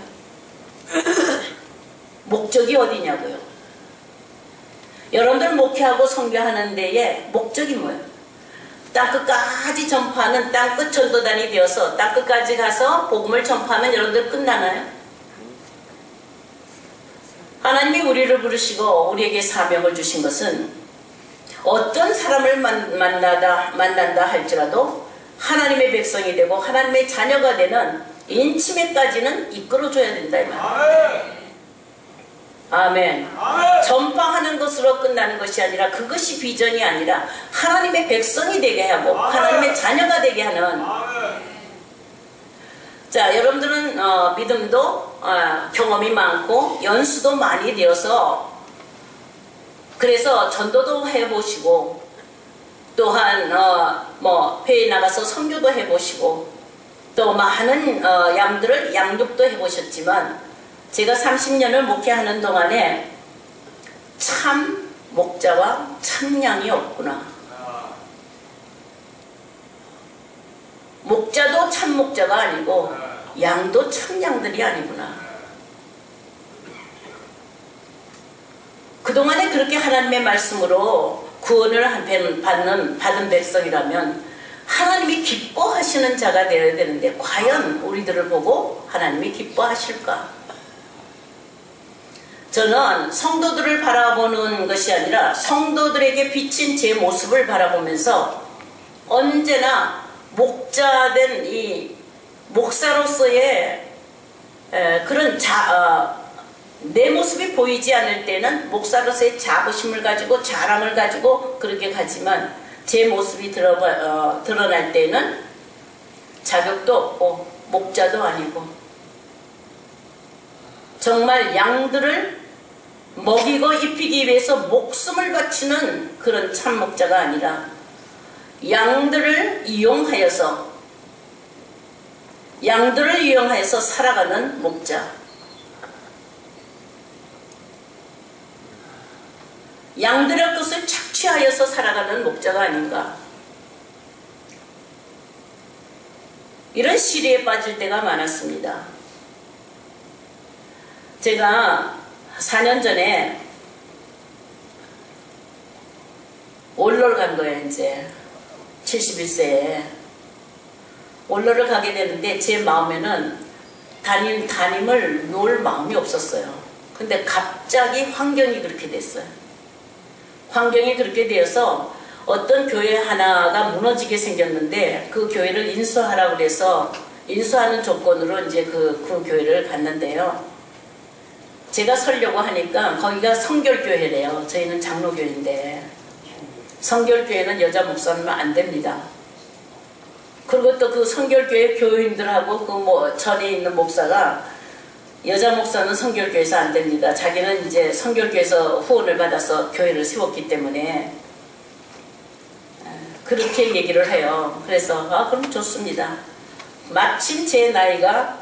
목적이 어디냐고요? 여러분들 목회하고 선교하는 데에 목적이 뭐예요? 땅끝까지 전파하는 땅끝 전도단이 되어서 땅끝까지 가서 복음을 전파하면 여러분들 끝나나요? 하나님이 우리를 부르시고 우리에게 사명을 주신 것은 어떤 사람을 만난다 할지라도 하나님의 백성이 되고 하나님의 자녀가 되는 인치매까지는 이끌어줘야 된다 이 말이에요. 아멘. 전파하는 것으로 끝나는 것이 아니라 그것이 비전이 아니라 하나님의 백성이 되게 하고 하나님의 자녀가 되게 하는. 자, 여러분들은 믿음도 경험이 많고 연수도 많이 되어서 그래서 전도도 해보시고 또한 회에 나가서 선교도 해보시고 또 많은 양들을 양육도 해보셨지만 제가 30년을 목회하는 동안에 참 목자와 참 양이 없구나. 목자도 참 목자가 아니고 양도 참 양들이 아니구나. 그동안에 그렇게 하나님의 말씀으로 구원을 받은 백성이라면 하나님이 기뻐하시는 자가 되어야 되는데 과연 우리들을 보고 하나님이 기뻐하실까? 저는 성도들을 바라보는 것이 아니라 성도들에게 비친 제 모습을 바라보면서 언제나 목자된 이 목사로서의 그런 내 모습이 보이지 않을 때는 목사로서의 자부심을 가지고 자랑을 가지고 그렇게 가지만 제 모습이 드러날 때는 자격도 없고 목자도 아니고 정말 양들을 먹이고 입히기 위해서 목숨을 바치는 그런 참 목자가 아니라 양들을 이용하여서 살아가는 목자. 양들의 것을 착취하여서 살아가는 목자가 아닌가. 이런 시리에 빠질 때가 많았습니다. 제가 4년 전에 원로를 간 거예요. 이제 71세에 원로를 가게 되는데 제 마음에는 담임을 놓을 마음이 없었어요. 근데 갑자기 환경이 그렇게 됐어요. 환경이 그렇게 되어서 어떤 교회 하나가 무너지게 생겼는데 그 교회를 인수하라고 그래서 인수하는 조건으로 이제 그 교회를 갔는데요. 제가 서려고 하니까 거기가 성결교회래요. 저희는 장로교회인데 성결교회는 여자 목사님은 안 됩니다. 그리고 또 그 성결교회 교인들하고 그 전에 있는 목사가 여자 목사는 성결교회에서 안 됩니다. 자기는 이제 성결교회에서 후원을 받아서 교회를 세웠기 때문에 그렇게 얘기를 해요. 그래서 그럼 좋습니다. 마침 제 나이가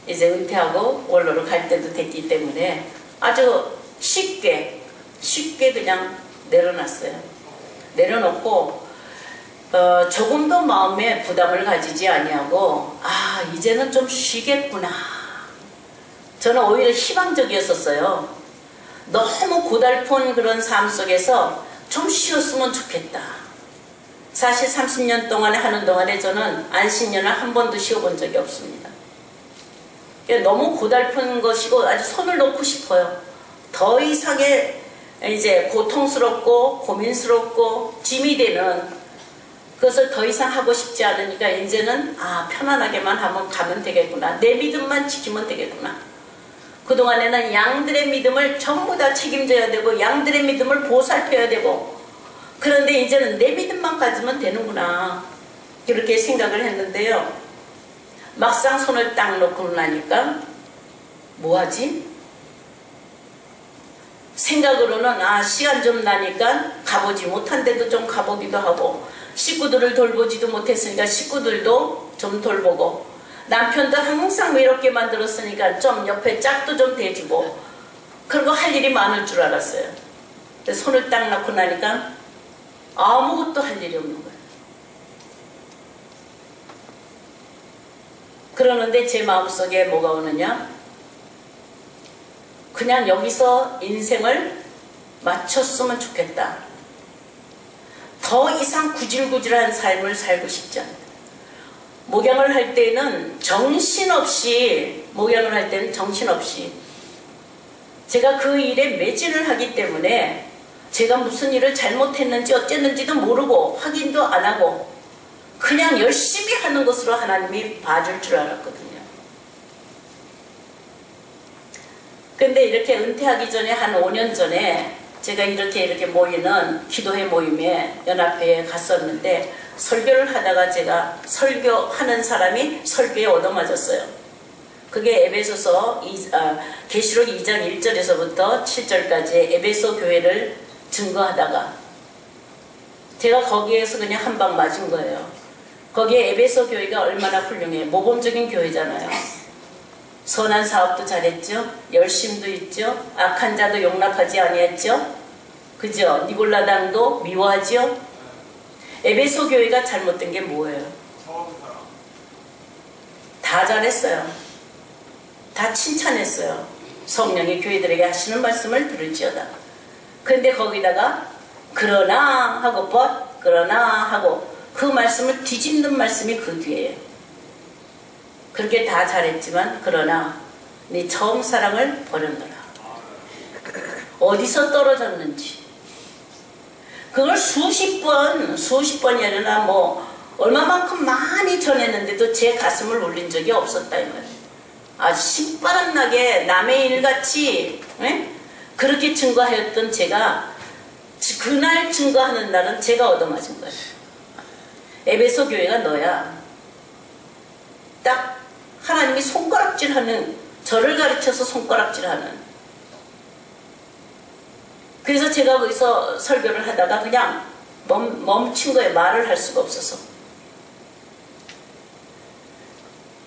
이제 은퇴하고 원로로 갈 때도 됐기 때문에 아주 쉽게 그냥 내려놨어요. 내려놓고 조금도 마음에 부담을 가지지 아니하고 이제는 좀 쉬겠구나. 저는 오히려 희망적이었었어요. 너무 고달픈 그런 삶 속에서 좀 쉬었으면 좋겠다. 사실 30년 동안에 하는 동안에 저는 안식년을 한 번도 쉬어본 적이 없습니다. 너무 고달픈 것이고 아주 손을 놓고 싶어요. 더 이상의 이제 고통스럽고 고민스럽고 짐이 되는 그것을 더 이상 하고 싶지 않으니까 이제는 편안하게만 하면 가면 되겠구나. 내 믿음만 지키면 되겠구나. 그동안에는 양들의 믿음을 전부 다 책임져야 되고 양들의 믿음을 보살펴야 되고 그런데 이제는 내 믿음만 가지면 되는구나 이렇게 생각을 했는데요. 막상 손을 딱 놓고 나니까 뭐하지? 생각으로는 시간 좀 나니까 가보지 못한 데도 좀 가보기도 하고, 식구들을 돌보지도 못했으니까 식구들도 좀 돌보고, 남편도 항상 외롭게 만들었으니까 좀 옆에 짝도 좀 대주고, 그리고 할 일이 많을 줄 알았어요. 근데 손을 딱 놓고 나니까 아무것도 할 일이 없는 거예요. 그러는데 제 마음속에 뭐가 오느냐? 그냥 여기서 인생을 마쳤으면 좋겠다. 더 이상 구질구질한 삶을 살고 싶지 않다. 목양을 할 때는 정신없이, 제가 그 일에 매진을 하기 때문에 제가 무슨 일을 잘못했는지 어쨌는지도 모르고 확인도 안 하고 그냥 열심히 하는 것으로 하나님이 봐줄 줄 알았거든요. 근데 이렇게 은퇴하기 전에 한 5년 전에 제가 이렇게 모이는 기도회 모임에 연합회에 갔었는데, 설교를 하다가 제가 설교하는 사람이 설교에 얻어맞았어요. 그게 에베소서 계시록 2장 1절에서부터 7절까지 에베소 교회를 증거하다가 제가 거기에서 그냥 한 방 맞은 거예요. 거기에 에베소 교회가 얼마나 훌륭해. 모범적인 교회잖아요. 선한 사업도 잘했죠. 열심도 있죠. 악한 자도 용납하지 아니했죠. 그죠? 니골라당도 미워하죠. 에베소 교회가 잘못된 게 뭐예요? 다 잘했어요. 다 칭찬했어요. 성령이 교회들에게 하시는 말씀을 들을지어다. 그런데 거기다가 그러나 하고 그러나 하고 그 말씀을 뒤집는 말씀이 그 뒤에요. 그렇게 다 잘했지만 그러나 네 처음 사랑을 버렸노라. 어디서 떨어졌는지 그걸 수십 번이 아니라 얼마만큼 많이 전했는데도 제 가슴을 울린 적이 없었다 이 말이에요. 아주 신바람나게 남의 일같이 그렇게 증거하였던 제가 그날 증거하는 날은 제가 얻어맞은 거예요. 에베소 교회가 너야. 딱 하나님이 손가락질하는, 저를 가르쳐서 손가락질하는. 그래서 제가 거기서 설교를 하다가 그냥 멈춘 거예요. 말을 할 수가 없어서.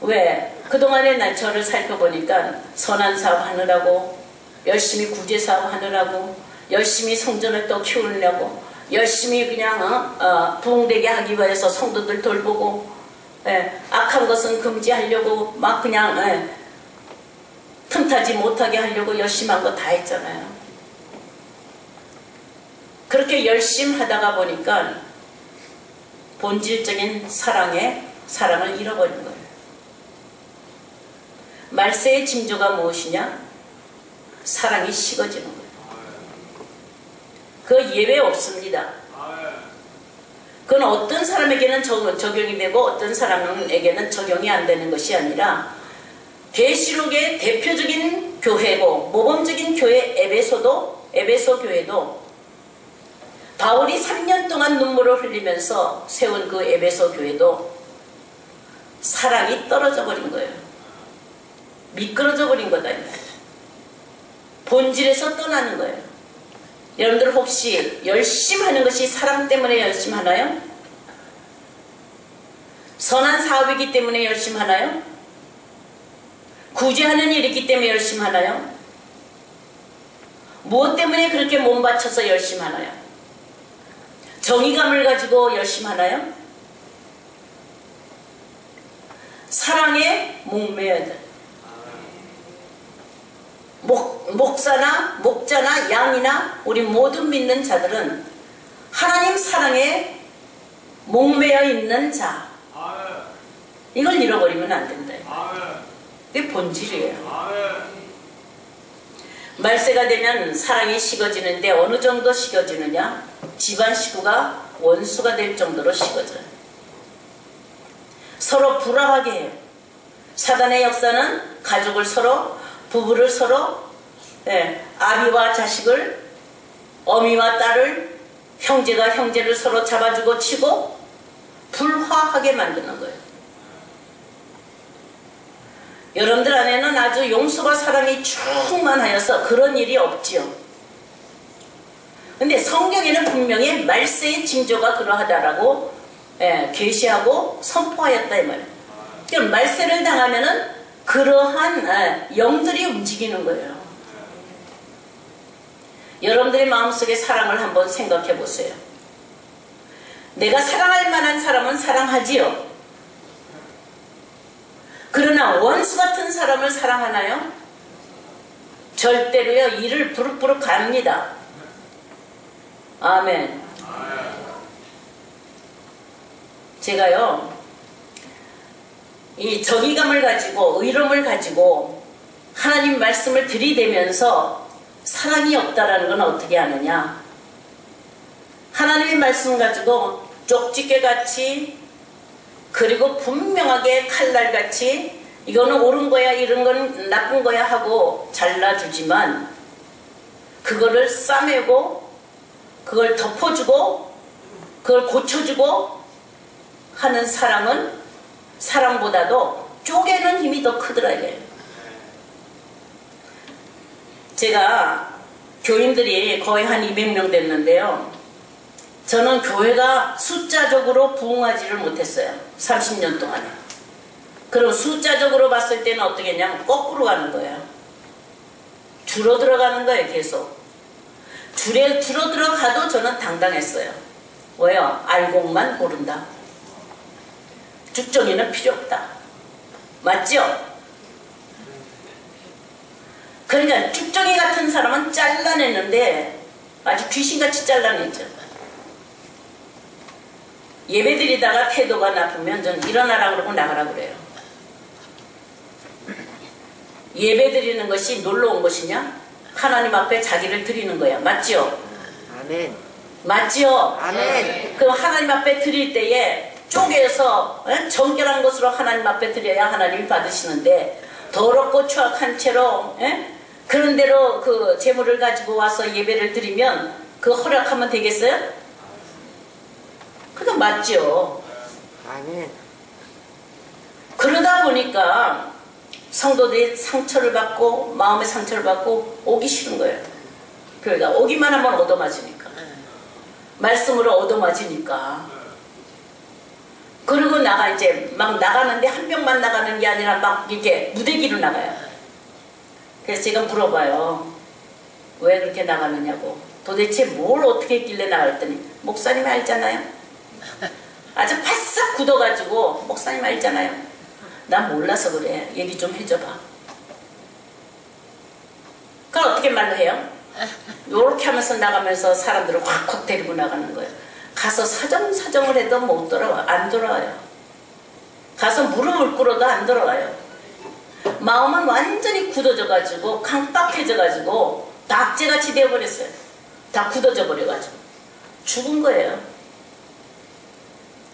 왜? 그동안에 난 저를 살펴보니까 선한 사업 하느라고, 열심히 구제 사업 하느라고, 열심히 성전을 또 키우려고, 열심히 그냥 부흥되게 하기 위해서 성도들 돌보고, 악한 것은 금지하려고 막 그냥 틈타지 못하게 하려고 열심히 한 거 다 했잖아요. 그렇게 열심히 하다가 보니까 본질적인 사랑을 잃어버린 거예요. 말세의 징조가 무엇이냐? 사랑이 식어지는 거예요. 그 예외 없습니다. 그건 어떤 사람에게는 적용이 되고 어떤 사람에게는 적용이 안 되는 것이 아니라, 계시록의 대표적인 교회고 모범적인 교회 에베소 교회도 바울이 3년 동안 눈물을 흘리면서 세운 그 에베소 교회도 사랑이 떨어져 버린 거예요. 미끄러져 버린 거다. 본질에서 떠나는 거예요. 여러분들 혹시 열심히 하는 것이 사랑 때문에 열심히 하나요? 선한 사업이기 때문에 열심히 하나요? 구제하는 일이기 때문에 열심히 하나요? 무엇 때문에 그렇게 몸 바쳐서 열심히 하나요? 정의감을 가지고 열심히 하나요? 사랑에 목매어야 돼. 목자나 양이나 우리 모든 믿는 자들은 하나님 사랑에 목매어 있는 자, 이걸 잃어버리면 안 된다. 그게 본질이에요. 말세가 되면 사랑이 식어지는데 어느 정도 식어지느냐? 집안 식구가 원수가 될 정도로 식어져요. 서로 불화하게 해요. 사단의 역사는 가족을 서로, 부부를 서로, 아비와 자식을, 어미와 딸을 형제가 형제를 서로 잡아주고 치고 불화하게 만드는 거예요. 여러분들 안에는 아주 용서와 사랑이 충만하여서 그런 일이 없지요. 근데 성경에는 분명히 말세의 징조가 그러하다라고 계시하고 선포하였다 이 말이에요. 그럼 말세를 당하면은 그러한 영들이 움직이는 거예요. 여러분들의 마음속에 사랑을 한번 생각해 보세요. 내가 사랑할 만한 사람은 사랑하지요. 그러나 원수 같은 사람을 사랑하나요? 절대로요. 이를 부룩부룩 갑니다. 아멘. 제가요, 이 정의감을 가지고 의로움을 가지고 하나님 말씀을 들이대면서 사랑이 없다라는 건 어떻게 아느냐? 하나님의 말씀 가지고 쪽집게같이 그리고 분명하게 칼날같이 이거는 옳은 거야 이런 건 나쁜 거야 하고 잘라주지만 그거를 싸매고 그걸 덮어주고 그걸 고쳐주고 하는 사랑은 사랑보다도 쪼개는 힘이 더 크더라 이래요. 제가 교인들이 거의 한 200명 됐는데요. 저는 교회가 숫자적으로 부흥하지를 못했어요. 30년 동안에. 그럼 숫자적으로 봤을 때는 어떻게 했냐면 거꾸로 가는 거예요. 줄어들어 가는 거예요. 계속. 줄어들어 가도 저는 당당했어요. 왜요? 알곡만 고른다. 죽정이는 필요 없다. 맞죠? 그러니까 죽정이 같은 사람은 잘라냈는데 아주 귀신같이 잘라냈죠. 예배드리다가 태도가 나쁘면 전 일어나라 그러고 나가라 그래요. 예배드리는 것이 놀러 온 것이냐? 하나님 앞에 자기를 드리는 거야. 맞죠? 아멘. 맞죠? 아멘. 그럼 하나님 앞에 드릴 때에 쪼개서 정결한 것으로 하나님 앞에 드려야 하나님이 받으시는데 더럽고 추악한 채로 그런 대로 그 재물을 가지고 와서 예배를 드리면 그 허락하면 되겠어요? 그거 맞죠? 아멘. 그러다 보니까 성도들이 상처를 받고 마음의 상처를 받고 오기 싫은 거예요. 그러니까 오기만 하면 얻어맞으니까. 말씀으로 얻어맞으니까. 그리고 이제 막 나가는데 한 명만 나가는 게 아니라 막 이렇게 무대기로 나가요. 그래서 제가 물어봐요. 왜 그렇게 나가느냐고. 도대체 뭘 어떻게 했길래 나갔더니 목사님 알잖아요. 아주 바싹 굳어가지고 목사님 알잖아요. 난 몰라서 그래. 얘기 좀 해줘봐. 그럼 어떻게 말로 해요? 요렇게 하면서 나가면서 사람들을 확확 데리고 나가는 거예요. 가서 사정을 해도 못 돌아와. 안 돌아와요. 가서 무릎을 꿇어도 안 돌아와요. 마음은 완전히 굳어져가지고 강박해져가지고 낙제같이 되어버렸어요. 다 굳어져 버려가지고 죽은 거예요.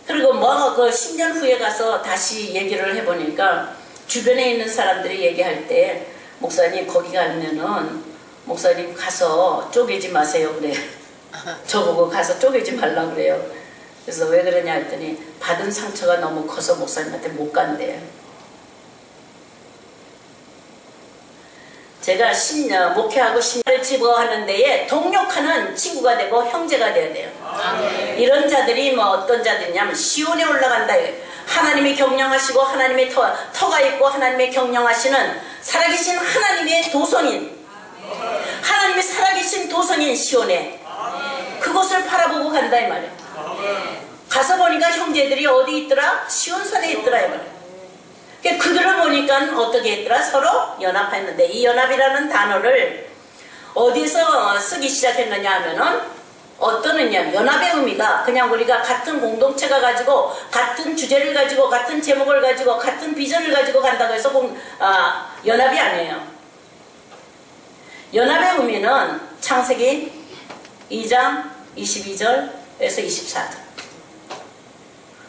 그리고 그 10년 후에 가서 다시 얘기를 해보니까 주변에 있는 사람들이 얘기할 때 목사님 거기 가면은 목사님 가서 쪼개지 마세요 그래. 저보고 가서 쪼개지 말라 그래요. 그래서 왜 그러냐 했더니 받은 상처가 너무 커서 목사님한테 못 간대요. 제가 10년 목회하고 10년을 집어하는 데에 동력하는 친구가 되고 형제가 돼야 돼요. 이런 자들이 어떤 자들이냐면 시온에 올라간다. 하나님이 경영하시고 하나님의 터가 있고 하나님의 경영하시는 살아계신 하나님의 도성인, 하나님의 살아계신 도성인 시온에 그곳을 바라보고 간다 이 말이에요. 가서 보니까 형제들이 어디 있더라? 시온산에 있더라 이 말이에요. 그들을 보니까 어떻게 했더라? 서로 연합했는데 이 연합이라는 단어를 어디서 쓰기 시작했느냐 하면은 어떤 의미냐, 연합의 의미가 그냥 우리가 같은 공동체가 가지고 같은 주제를 가지고 같은 제목을 가지고 같은 비전을 가지고 간다고 해서 연합이 아니에요. 연합의 의미는 창세기 2장 22절에서 24절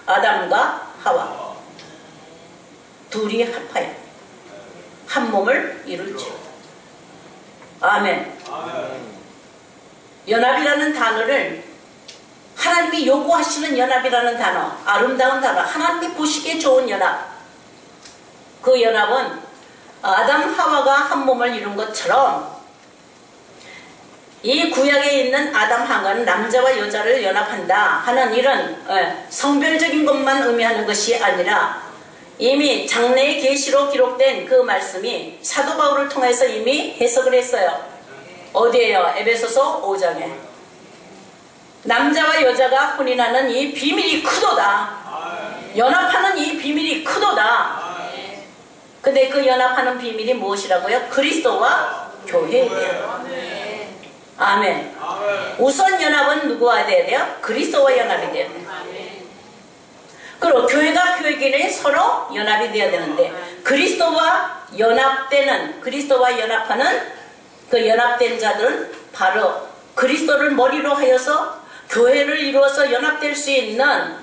아담과 하와 둘이 합하여 한 몸을 이룰지. 아멘. 연합이라는 단어를 하나님이 요구하시는 연합이라는 단어, 아름다운 단어, 하나님이 보시기에 좋은 연합. 그 연합은 아담 하와가 한 몸을 이룬 것처럼 이 구약에 있는 아담 하와는 남자와 여자를 연합한다 하는 이런 성별적인 것만 의미하는 것이 아니라 이미 장래의 계시로 기록된 그 말씀이 사도 바울을 통해서 이미 해석을 했어요. 어디에요? 에베소서 5장에. 남자와 여자가 혼인하는 이 비밀이 크도다. 연합하는 이 비밀이 크도다. 근데 그 연합하는 비밀이 무엇이라고요? 그리스도와 교회예요. 아멘. 우선 연합은 누구와 돼야 돼요? 그리스도와 연합이 돼야 돼요. 그리고 교회가 교회끼리 서로 연합이 되어야 되는데 그리스도와 연합되는, 그리스도와 연합하는 그 연합된 자들은 바로 그리스도를 머리로 하여서 교회를 이루어서 연합될 수 있는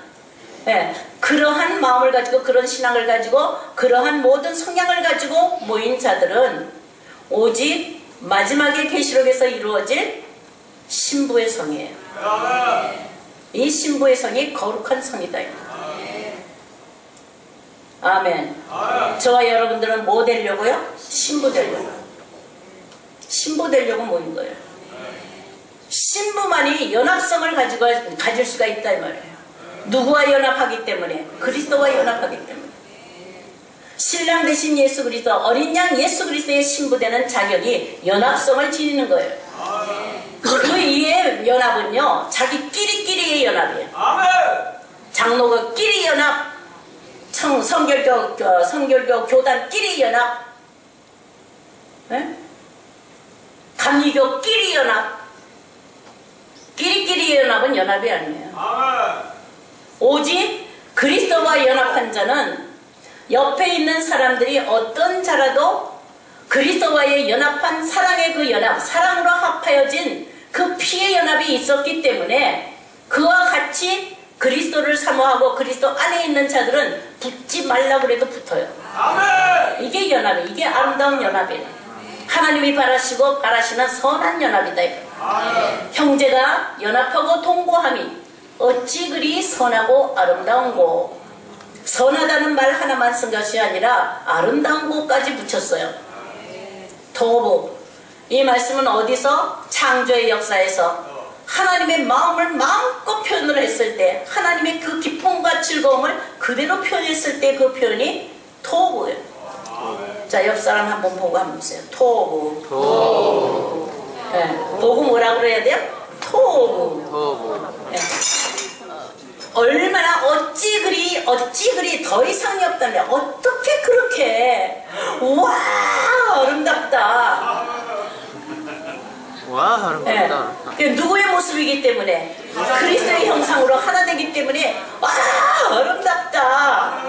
그러한 마음을 가지고, 그런 신앙을 가지고, 그러한 모든 성향을 가지고 모인 자들은 오직 마지막에 계시록에서 이루어질 신부의 성이에요. 이 신부의 성이 거룩한 성이다. 아멘. 저와 여러분들은 뭐 되려고요? 신부 되려고. 신부 되려고 모인 거예요. 신부만이 연합성을 가질 수가 있다 이 말이에요. 누구와 연합하기 때문에? 그리스도와 연합하기 때문에. 신랑 대신 예수 그리스도, 어린 양 예수 그리스도의 신부되는 자격이 연합성을 지니는 거예요. 그 이의 연합은요, 자기끼리끼리의 연합이에요. 장로교끼리 연합, 성결교 교단끼리 연합, 감리교끼리 연합. 끼리끼리 연합은 연합이 아니에요. 오직 그리스도와 연합한 자는 옆에 있는 사람들이 어떤 자라도 그리스도와의 연합한 사랑의 그 연합, 사랑으로 합하여진 그 피의 연합이 있었기 때문에 그와 같이 그리스도를 사모하고 그리스도 안에 있는 자들은 붙지 말라고 해도 붙어요. 이게 연합이에요. 이게 아름다운 연합이에요. 하나님이 바라시는 선한 연합이다. 형제가 연합하고 동거함이 어찌 그리 선하고 아름다운고. 선하다는 말 하나만 쓴 것이 아니라 아름다운 고까지 붙였어요. 도부. 이 말씀은 어디서? 창조의 역사에서 하나님의 마음을 마음껏 표현을 했을 때, 하나님의 그 기쁨과 즐거움을 그대로 표현했을 때 그 표현이 토부예요. 자, 옆 사람 한번 보고 한번 보세요. 토부. 보고 뭐라고 그래야 돼요? 토부. 얼마나 어찌 그리 더 이상이 없다면 어떻게 그렇게 와 아름답다. 와, 아름답다. 누구의 모습이기 때문에? 그리스도의 형상으로 하나 되기 때문에 와 아름답다.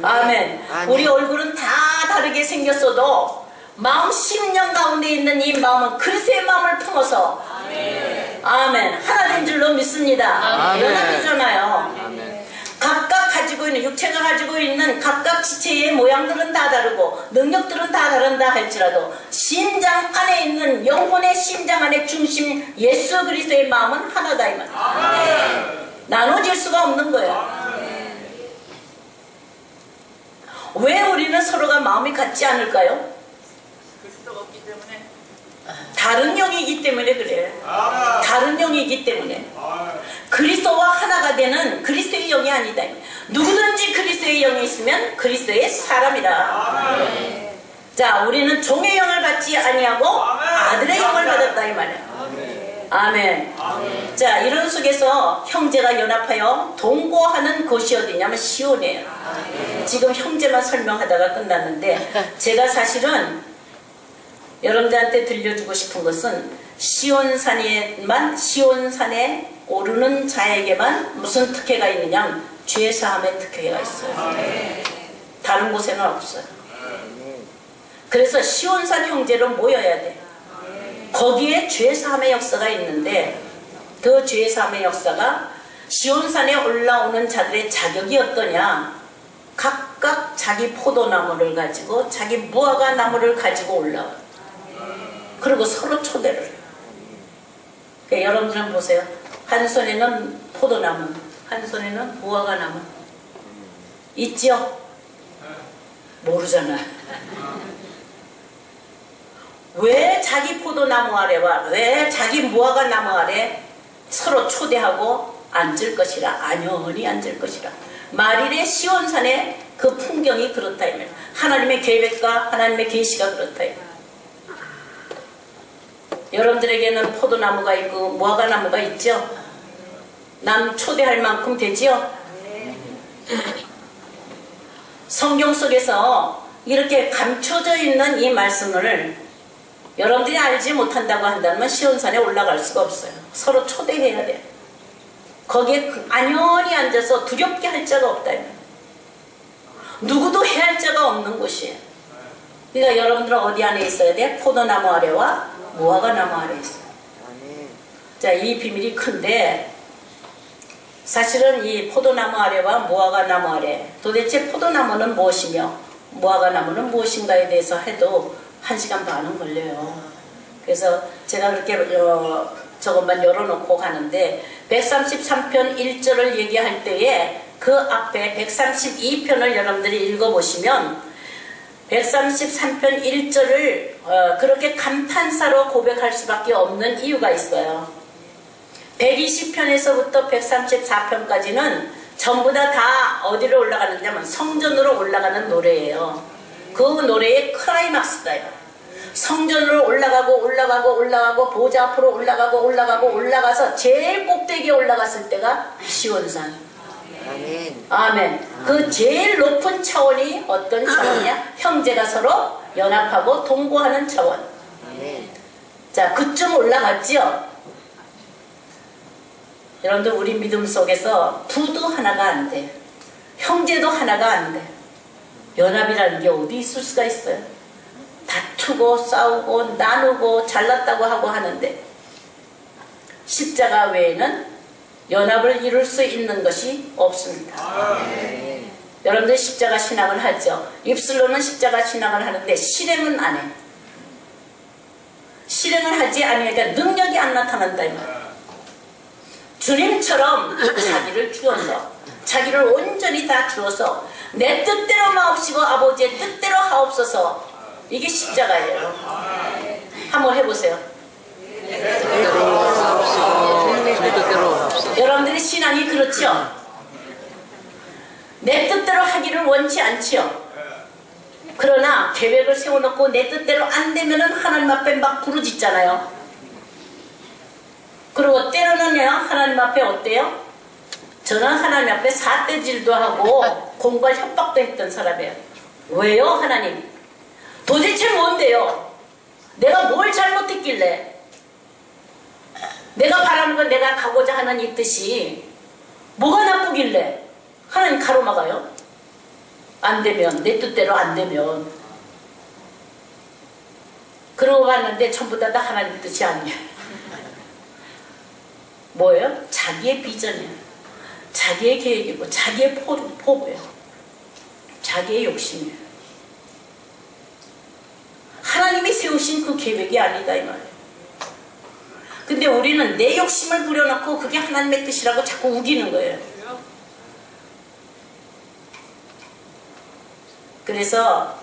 아멘. 우리 얼굴은 다 다르게 생겼어도 마음 심령 가운데 있는 이 마음은 그리스도의 마음을 품어서 아멘. 하나 된 줄로 믿습니다. 연합이잖아요. 각각 가지고 있는, 육체가 가지고 있는 각각 지체의 모양들은 다 다르고 능력들은 다 다른다 할지라도 심장 안에 있는, 영혼의 심장 안에 중심 예수 그리스도의 마음은 하나다 이 말이에요. 나눠질 수가 없는 거예요. 왜 우리는 서로가 마음이 같지 않을까요? 그리스도가 없기 때문에. 다른 영이기 때문에 그래요. 다른 영이기 때문에. 그리스도와 하나가 되는 그리스도의 영이 아니다. 누구든지 그리스도의 영이 있으면 그리스도의 사람이다. 자, 우리는 종의 영을 받지 아니하고 아들의 영을 받았다 이 말이야. 아멘. 자, 이런 속에서 형제가 연합하여 동거하는 곳이 어디냐면 시온이에요. 지금 형제만 설명하다가 끝났는데 제가 사실은 여러분들한테 들려주고 싶은 것은 시온산에 오르는 자에게만 무슨 특혜가 있느냐, 죄사함의 특혜가 있어요. 다른 곳에는 없어요. 그래서 시온산 형제로 모여야 돼. 거기에 죄사함의 역사가 있는데 그 죄사함의 역사가 시온산에 올라오는 자들의 자격이 어떠냐, 각각 자기 포도나무를 가지고 자기 무화과 나무를 가지고 올라와요. 그리고 서로 초대를 해요. 그러니까 여러분들은 보세요. 한 손에는 포도나무, 한 손에는 무화과나무. 있죠? 모르잖아. 왜 자기 포도나무 아래와 왜 자기 무화과나무 아래 서로 초대하고 앉을 것이라, 안연히 앉을 것이라. 말일의 시온산의 그 풍경이 그렇다. 하나님의 계획과 하나님의 계시가 그렇다. 여러분들에게는 포도나무가 있고 무화과나무가 있죠? 남 초대할 만큼 되지요? 성경 속에서 이렇게 감춰져 있는 이 말씀을 여러분들이 알지 못한다고 한다면 시온산에 올라갈 수가 없어요. 서로 초대해야 돼요. 거기에 안연히 앉아서 두렵게 할 자가 없다. 누구도 해할 자가 없는 곳이에요. 그러니까 여러분들은 어디 안에 있어야 돼? 포도나무 아래와 무화과나무 아래 있어요. 자, 이 비밀이 큰데 사실은 이 포도나무 아래와 무화과나무 아래, 도대체 포도나무는 무엇이며 무화과나무는 무엇인가에 대해서 해도 1시간 반은 걸려요. 그래서 제가 그렇게 저것만 열어놓고 가는데 133편 1절을 얘기할 때에 그 앞에 132편을 여러분들이 읽어보시면 133편 1절을 그렇게 감탄사로 고백할 수밖에 없는 이유가 있어요. 120편에서부터 134편까지는 전부 다 어디로 올라가느냐면 성전으로 올라가는 노래예요. 그 노래의 클라이막스다요. 성전으로 올라가고 보좌 앞으로 올라가서 제일 꼭대기에 올라갔을 때가 시온산. 아멘. 아멘. 그 제일 높은 차원이 어떤 차원이냐? 형제가 서로 연합하고 동거하는 차원. 아멘. 자, 그쯤 올라갔지요? 여러분들, 우리 믿음 속에서 부도 하나가 안 돼. 형제도 하나가 안 돼. 연합이라는 게 어디 있을 수가 있어요? 다투고 싸우고 나누고 잘났다고 하고 하는데 십자가 외에는 연합을 이룰 수 있는 것이 없습니다. 여러분들 십자가 신앙을 하죠. 입술로는 십자가 신앙을 하는데 실행은 안 해. 실행을 하지 않으니까 능력이 안 나타난다 이 말이야. 주님처럼 자기를 주어서, 자기를 온전히 다 주어서 내 뜻대로 마옵시고 아버지의 뜻대로 하옵소서. 이게 십자가예요. 한번 해보세요. 여러분들의 신앙이 그렇죠? 내 뜻대로 하기를 원치 않지요? 그러나 계획을 세워놓고 내 뜻대로 안 되면 하나님 앞에 막 부르짖잖아요. 그리고 때로는요, 하나님 앞에 어때요? 저는 하나님 앞에 사대질도 하고 공갈 협박도 했던 사람이에요. 왜요, 하나님? 도대체 뭔데요? 내가 뭘 잘못했길래? 내가 바라는 건 내가 가고자 하는 이 뜻이 뭐가 나쁘길래? 하나님 가로막아요? 안 되면, 내 뜻대로 안 되면. 그러고 봤는데 전부 다 하나님 뜻이 아니에요. 뭐예요? 자기의 비전이에요. 자기의 계획이고 자기의 포부예요. 자기의 욕심이에요. 하나님이 세우신 그 계획이 아니다 이 말이에요. 근데 우리는 내 욕심을 부려놓고 그게 하나님의 뜻이라고 자꾸 우기는 거예요. 그래서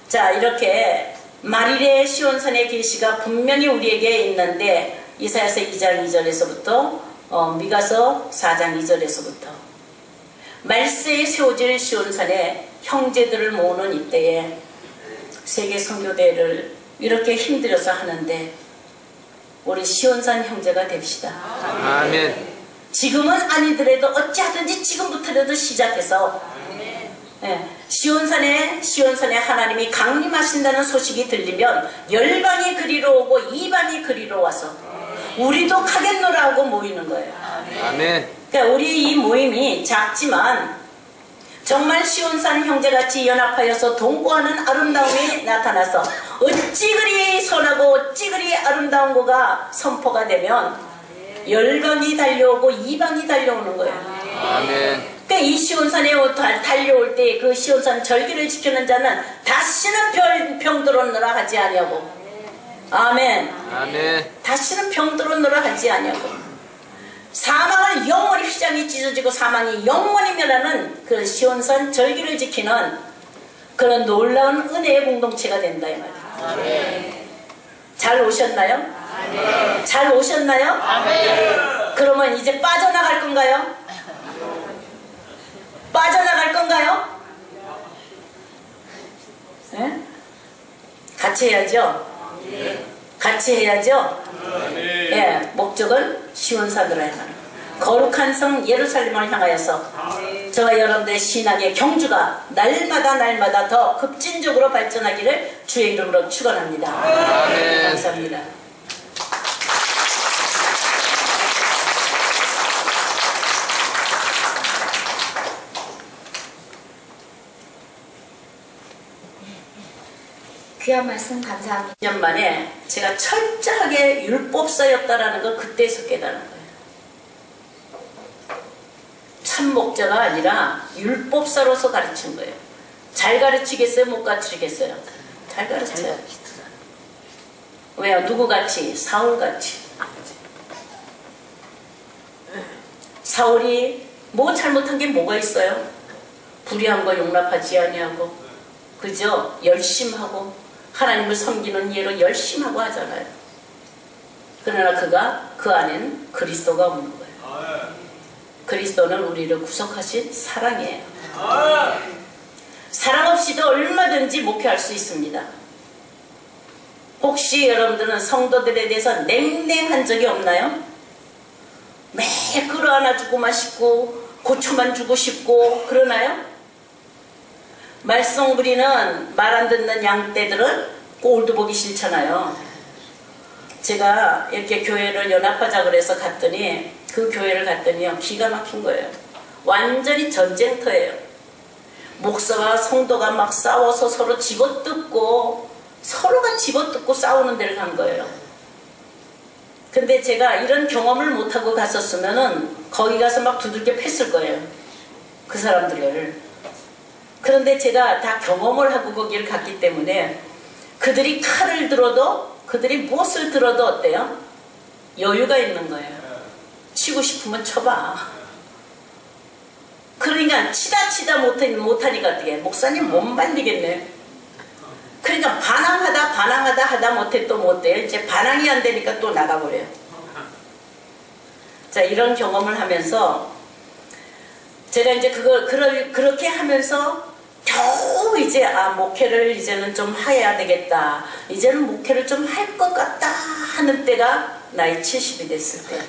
자, 이렇게 말일의 시온산의 계시가 분명히 우리에게 있는데 이사야서 2장 2절에서부터 미가서 4장 2절에서부터 말세에 세워질 시온산에 형제들을 모으는 이때에 세계 선교대회를 이렇게 힘들여서 하는데 우리 시온산 형제가 됩시다. 아멘. 지금은 아니더라도 어찌하든지 지금부터라도 시작해서 시온산에 하나님이 강림하신다는 소식이 들리면 열방이 그리로 오고 이방이 그리로 와서 우리도 가겠노라 하고 모이는 거예요. 아멘. 그러니까 우리 이 모임이 작지만 정말 시온산 형제같이 연합하여서 동거하는 아름다움이 나타나서 어찌 그리 선하고 어찌 그리 아름다운 거가 선포가 되면 열방이 달려오고 이방이 달려오는 거예요. 아멘. 그러니까 이 시온산에 달려올 때 그 시온산 절기를 지키는 자는 다시는 병들었노라 하지 아니하고 아멘. 아멘. 다시는 병들었노라 하지 아니하고 사망을 영원히 휘장이 찢어지고 사망이 영원히 멸하는 그 시온산 절기를 지키는 그런 놀라운 은혜의 공동체가 된다 이 말이에요. 잘 오셨나요? 잘 오셨나요? 그러면 이제 빠져나갈 건가요? 빠져나갈 건가요? 네? 같이 해야죠. 같이 해야죠. 예, 목적은 시온산으로 향하는 거룩한 성 예루살렘을 향하여서 저와 여러분들의 신앙의 경주가 날마다 더 급진적으로 발전하기를 주의 이름으로 축원합니다. 감사합니다. 귀한 말씀 감사합니다. 2년 만에 제가 철저하게 율법사였다라는 걸 그때서 깨달은 거예요. 참 목자가 아니라 율법사로서 가르친 거예요. 잘 가르치겠어요? 못 가르치겠어요? 잘 가르쳐요. 왜요? 누구같이? 사울같이. 사울이 뭐 잘못한 게 뭐가 있어요? 불의한 거 용납하지 아니하고, 그죠? 열심하고 하나님을 섬기는 예로 열심하고 하잖아요. 그러나 그가 그 안에는 그리스도가 없는 거예요. 그리스도는 우리를 구속하신 사랑이에요. 사랑 없이도 얼마든지 목회할 수 있습니다. 혹시 여러분들은 성도들에 대해서 냉랭한 적이 없나요? 매일 끌어안아주고만 싶고 고쳐만 주고 싶고 그러나요? 말썽 부리는 말 안 듣는 양떼들은 꼴도 보기 싫잖아요. 제가 이렇게 교회를 연합하자 그래서 갔더니 그 교회를 갔더니요 기가 막힌 거예요. 완전히 전쟁터예요. 목사와 성도가 막 싸워서 서로 집어뜯고 서로가 집어뜯고 싸우는 데를 간 거예요. 근데 제가 이런 경험을 못하고 갔었으면은 거기 가서 막 두들겨 팼을 거예요. 그 사람들을. 그런데 제가 다 경험을 하고 거기를 갔기 때문에 그들이 칼을 들어도 그들이 무엇을 들어도 어때요? 여유가 있는 거예요. 치고 싶으면 쳐봐. 그러니까 치다 못하니까 어떻게 목사님 못 말리겠네. 그러니까 반항하다 하다 못해 또 못해요. 이제 반항이 안 되니까 또 나가버려요. 자, 이런 경험을 하면서 제가 이제 그렇게 하면서 겨우 이제 목회를 이제는 좀 해야 되겠다. 이제는 목회를 좀 할 것 같다 하는 때가 나이 70이 됐을 때.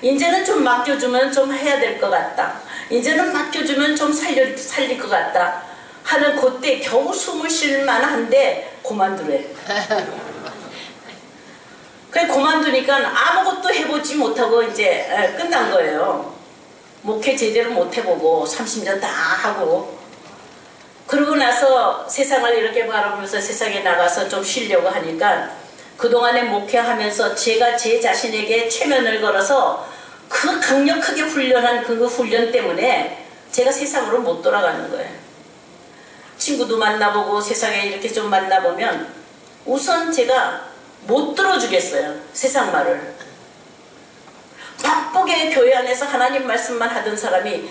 이제는 좀 맡겨주면 좀 해야 될 것 같다. 이제는 맡겨주면 좀 살릴 것 같다 하는 그때 겨우 숨을 쉴 만한데 그만두래. 그래 그만두니까 아무것도 해보지 못하고 이제 끝난 거예요. 목회 제대로 못 해보고 30년 다 하고 그러고 나서 세상을 이렇게 바라보면서 세상에 나가서 좀 쉬려고 하니까 그동안에 목회하면서 제가 제 자신에게 최면을 걸어서 그 강력하게 훈련한 그 훈련 때문에 제가 세상으로 못 돌아가는 거예요. 친구도 만나보고 세상에 이렇게 좀 만나보면 우선 제가 못 들어주겠어요. 세상 말을. 바쁘게 교회 안에서 하나님 말씀만 하던 사람이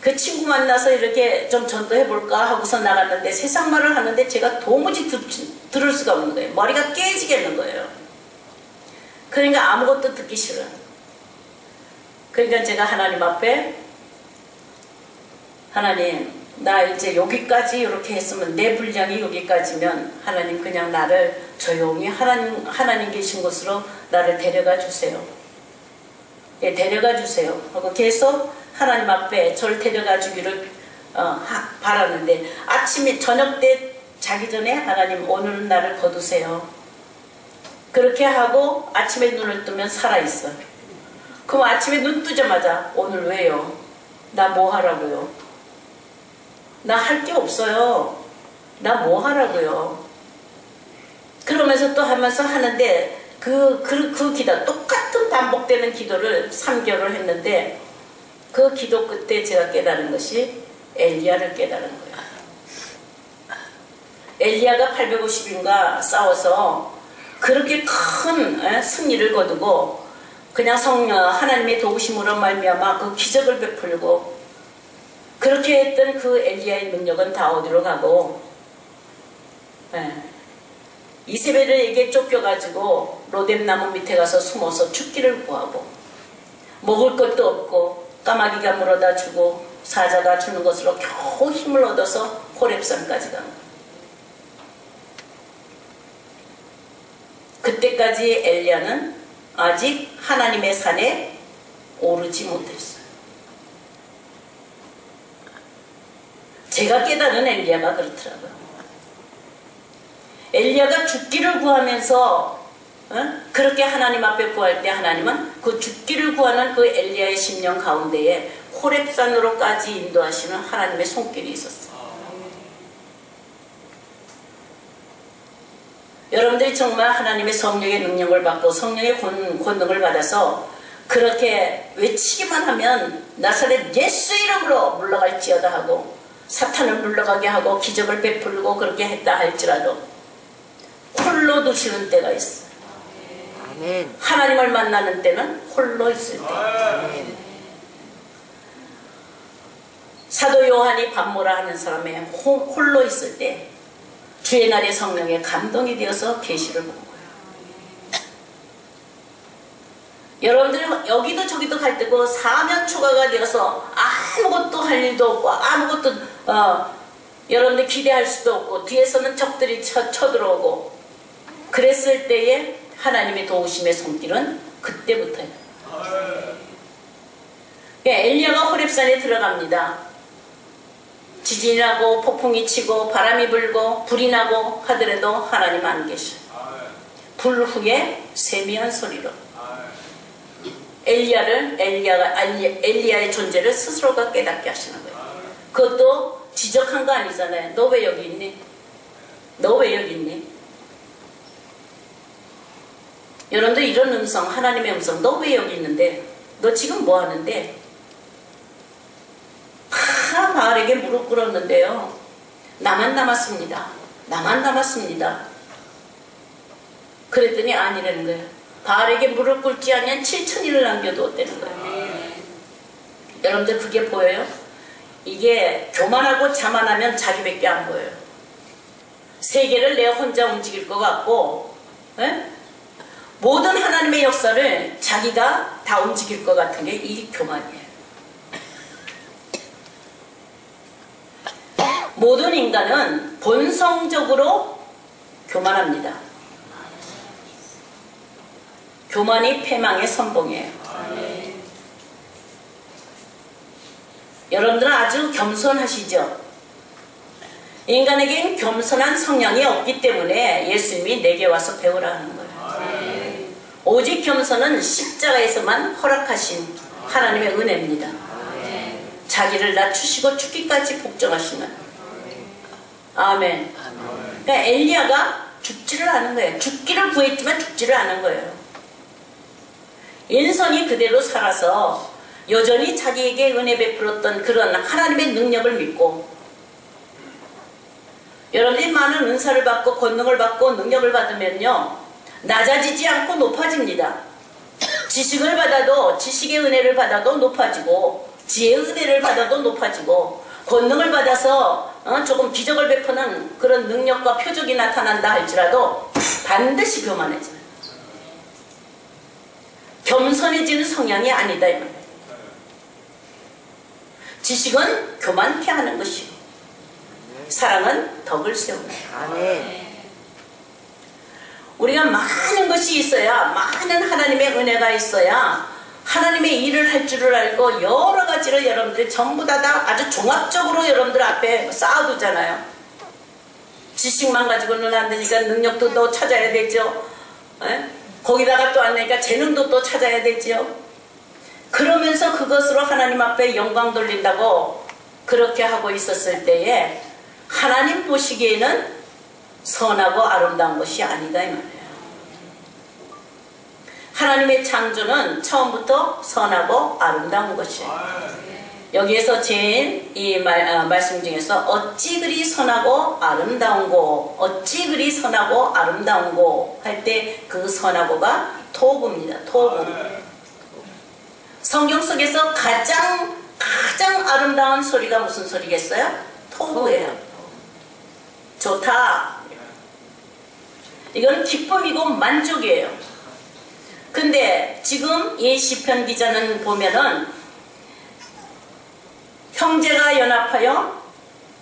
그 친구 만나서 이렇게 좀 전도해볼까 하고서 나갔는데 세상 말을 하는데 제가 도무지 들을 수가 없는 거예요. 머리가 깨지겠는 거예요. 그러니까 아무것도 듣기 싫어요. 그러니까 제가 하나님 앞에 하나님 나 이제 여기까지 이렇게 했으면 내 분량이 여기까지면 하나님 그냥 나를 조용히 하나님 계신 곳으로 나를 데려가 주세요. 예, 데려가 주세요 하고 계속 하나님 앞에 저를 데려가 주기를 바라는데 아침에 저녁 때 자기 전에 하나님 오늘은 나를 거두세요. 그렇게 하고 아침에 눈을 뜨면 살아있어. 그럼 아침에 눈 뜨자마자 오늘 왜요? 나 뭐 하라고요? 나 할 게 없어요. 나 뭐 하라고요? 그러면서 또 하면서 하는데 그 기도 똑같은 반복되는 기도를 3개월을 했는데 그 기도 끝에 제가 깨달은 것이 엘리야를 깨달은 거예요. 엘리야가 850인가 싸워서 그렇게 큰 승리를 거두고 그냥 하나님의 도우심으로 말미암아 그 기적을 베풀고 그렇게 했던 그 엘리야의 능력은 다 어디로 가고 이세벨에게 쫓겨가지고 로뎀나무 밑에 가서 숨어서 죽기를 구하고 먹을 것도 없고 까마귀가 물어다 주고 사자가 주는 것으로 겨우 힘을 얻어서 호렙산까지 간 거예요. 그때까지 엘리야는 아직 하나님의 산에 오르지 못했어요. 제가 깨달은 엘리야가 그렇더라고요. 엘리야가 죽기를 구하면서 그렇게 하나님 앞에 구할 때 하나님은 그 죽기를 구하는 그 엘리야의 심령 가운데에 호렙산으로까지 인도하시는 하나님의 손길이 있었어요. 여러분들이 정말 하나님의 성령의 능력을 받고 성령의 권능을 받아서 그렇게 외치기만 하면 나사렛 예수 이름으로 물러갈지어다 하고 사탄을 물러가게 하고 기적을 베풀고 그렇게 했다 할지라도 홀로 두시는 때가 있어요. 아멘. 하나님을 만나는 때는 홀로 있을 때. 아멘. 사도 요한이 밤모라 하는 사람의 홀로 있을 때 주의 날의 성령에 감동이 되어서 계시를 본 거예요. 여러분들 여기도 저기도 갈 때고 사면 초가가 되어서 아무것도 할 일도 없고 아무것도 여러분들 기대할 수도 없고 뒤에서는 적들이 쳐들어오고 그랬을 때에 하나님의 도우심의 손길은 그때부터예요. 엘리야가 호렙산에 들어갑니다. 지진이 나고 폭풍이 치고 바람이 불고 불이 나고 하더라도 하나님 안 계셔요. 불 후에 세미한 소리로 엘리야의 존재를 스스로가 깨닫게 하시는 거예요. 그것도 지적한 거 아니잖아요. 너 왜 여기 있니? 너 왜 여기 있니? 여러분들 이런 음성, 하나님의 음성, 너 왜 여기 있는데? 너 지금 뭐 하는데? 바알에게 무릎 꿇었는데요. 나만 남았습니다. 나만 남았습니다. 그랬더니 아니라는 거예요. 바알에게 무릎 꿇지 않으면 7,000일을 남겨두었다는 거예요. 여러분들 그게 보여요? 이게 교만하고 자만하면 자기밖에 안 보여요. 세계를 내가 혼자 움직일 것 같고 모든 하나님의 역사를 자기가 다 움직일 것 같은 게 이 교만이에요. 모든 인간은 본성적으로 교만합니다. 교만이 패망의 선봉이에요. 여러분들은 아주 겸손하시죠? 인간에겐 겸손한 성향이 없기 때문에 예수님이 내게 와서 배우라 하는 거예요. 오직 겸손은 십자가에서만 허락하신 하나님의 은혜입니다. 자기를 낮추시고 죽기까지 복종하시는. 아멘. 그러니까 엘리야가 죽지를 않은 거예요. 죽기를 구했지만 죽지를 않은 거예요. 인선이 그대로 살아서 여전히 자기에게 은혜 베풀었던 그런 하나님의 능력을 믿고 여러분이 많은 은사를 받고 권능을 받고 능력을 받으면요 낮아지지 않고 높아집니다. 지식을 받아도 지식의 은혜를 받아도 높아지고 지혜의 은혜를 받아도 높아지고 권능을 받아서 조금 기적을 베푸는 그런 능력과 표적이 나타난다 할지라도 반드시 교만해져요. 겸손해지는 성향이 아니다 이 말이에요. 지식은 교만케 하는 것이고 사랑은 덕을 세우는 거예요. 아멘. 우리가 많은 것이 있어야 많은 하나님의 은혜가 있어야 하나님의 일을 할 줄을 알고 여러 가지를 여러분들이 전부 다 아주 종합적으로 여러분들 앞에 쌓아두잖아요. 지식만 가지고는 안 되니까 능력도 또 찾아야 되죠. 거기다가 또 안 되니까 재능도 또 찾아야 되죠. 그러면서 그것으로 하나님 앞에 영광 돌린다고 그렇게 하고 있었을 때에 하나님 보시기에는 선하고 아름다운 것이 아니다 이 말이에요. 하나님의 창조는 처음부터 선하고 아름다운 것이에요. 여기에서 제일 이 말씀 중에서 어찌 그리 선하고 아름다운고 어찌 그리 선하고 아름다운고 할 때 그 선하고가 토부입니다. 토부. 성경 속에서 가장 아름다운 소리가 무슨 소리겠어요? 토부예요. 좋다. 이건 기쁨이고 만족이에요. 근데 지금 이 시편 기자는 보면은 형제가 연합하여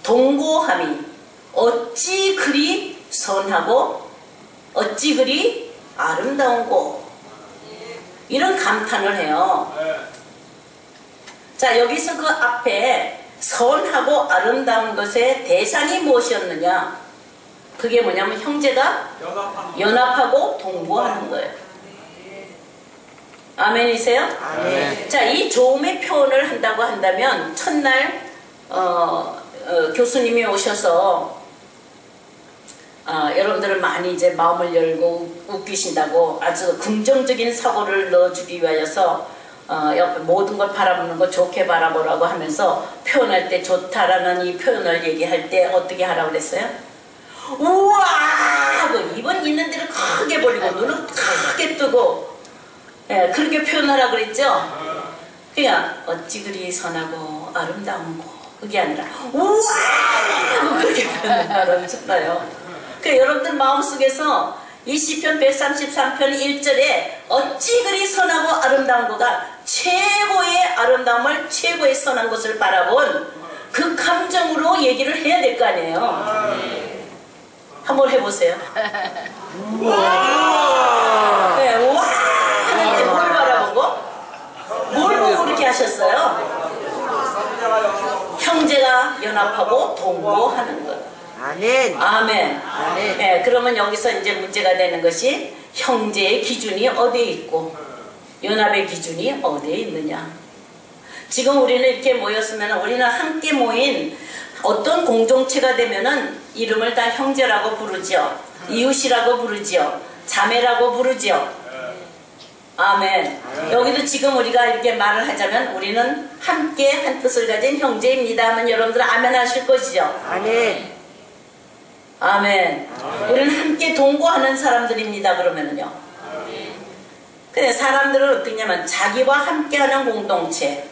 동고함이 어찌 그리 선하고 어찌 그리 아름다운고, 이런 감탄을 해요. 자, 여기서 그 앞에 선하고 아름다운 것의 대상이 무엇이었느냐? 그게 뭐냐면 형제가 연합하고 동거하는 거예요. 아멘이세요? 아멘. 자, 이 좋음의 표현을 한다고 한다면 첫날 교수님이 오셔서 여러분들을 많이 이제 마음을 열고 웃기신다고 아주 긍정적인 사고를 넣어주기 위하여서 옆에 모든 걸 바라보는 거 좋게 바라보라고 하면서 표현할 때 좋다라는 이 표현을 얘기할 때 어떻게 하라고 그랬어요? 우와 하고 입은 있는 데를 크게 벌리고 눈을 크게 뜨고, 예, 그렇게 표현하라고 그랬죠? 그냥 어찌 그리 선하고 아름다운 거, 그게 아니라 우와 하고 그렇게 표현하라고 했잖아요. 그러니까 여러분들 마음속에서 이 시편 133편 1절에 어찌 그리 선하고 아름다운 거가 최고의 아름다움을, 최고의 선한 것을 바라본 그 감정으로 얘기를 해야 될 거 아니에요. 한번 해보세요. 우와. 네, 우와 하는데 뭘 바라보고? 뭘 보고 그렇게 하셨어요? 형제가 연합하고 동거하는 것. 아멘. 아멘. 아멘. 네, 그러면 여기서 이제 문제가 되는 것이 형제의 기준이 어디에 있고 연합의 기준이 어디에 있느냐. 지금 우리는 이렇게 모였으면 우리는 함께 모인 어떤 공동체가 되면은 이름을 다 형제라고 부르죠. 이웃이라고 부르죠. 자매라고 부르죠. 아멘. 여기도 지금 우리가 이렇게 말을 하자면 우리는 함께 한 뜻을 가진 형제입니다 하면 여러분들 아멘 하실 것이죠. 아멘. 아멘. 우리는 함께 동거하는 사람들입니다 그러면은요. 근데 사람들은 어떻냐면 자기와 함께하는 공동체,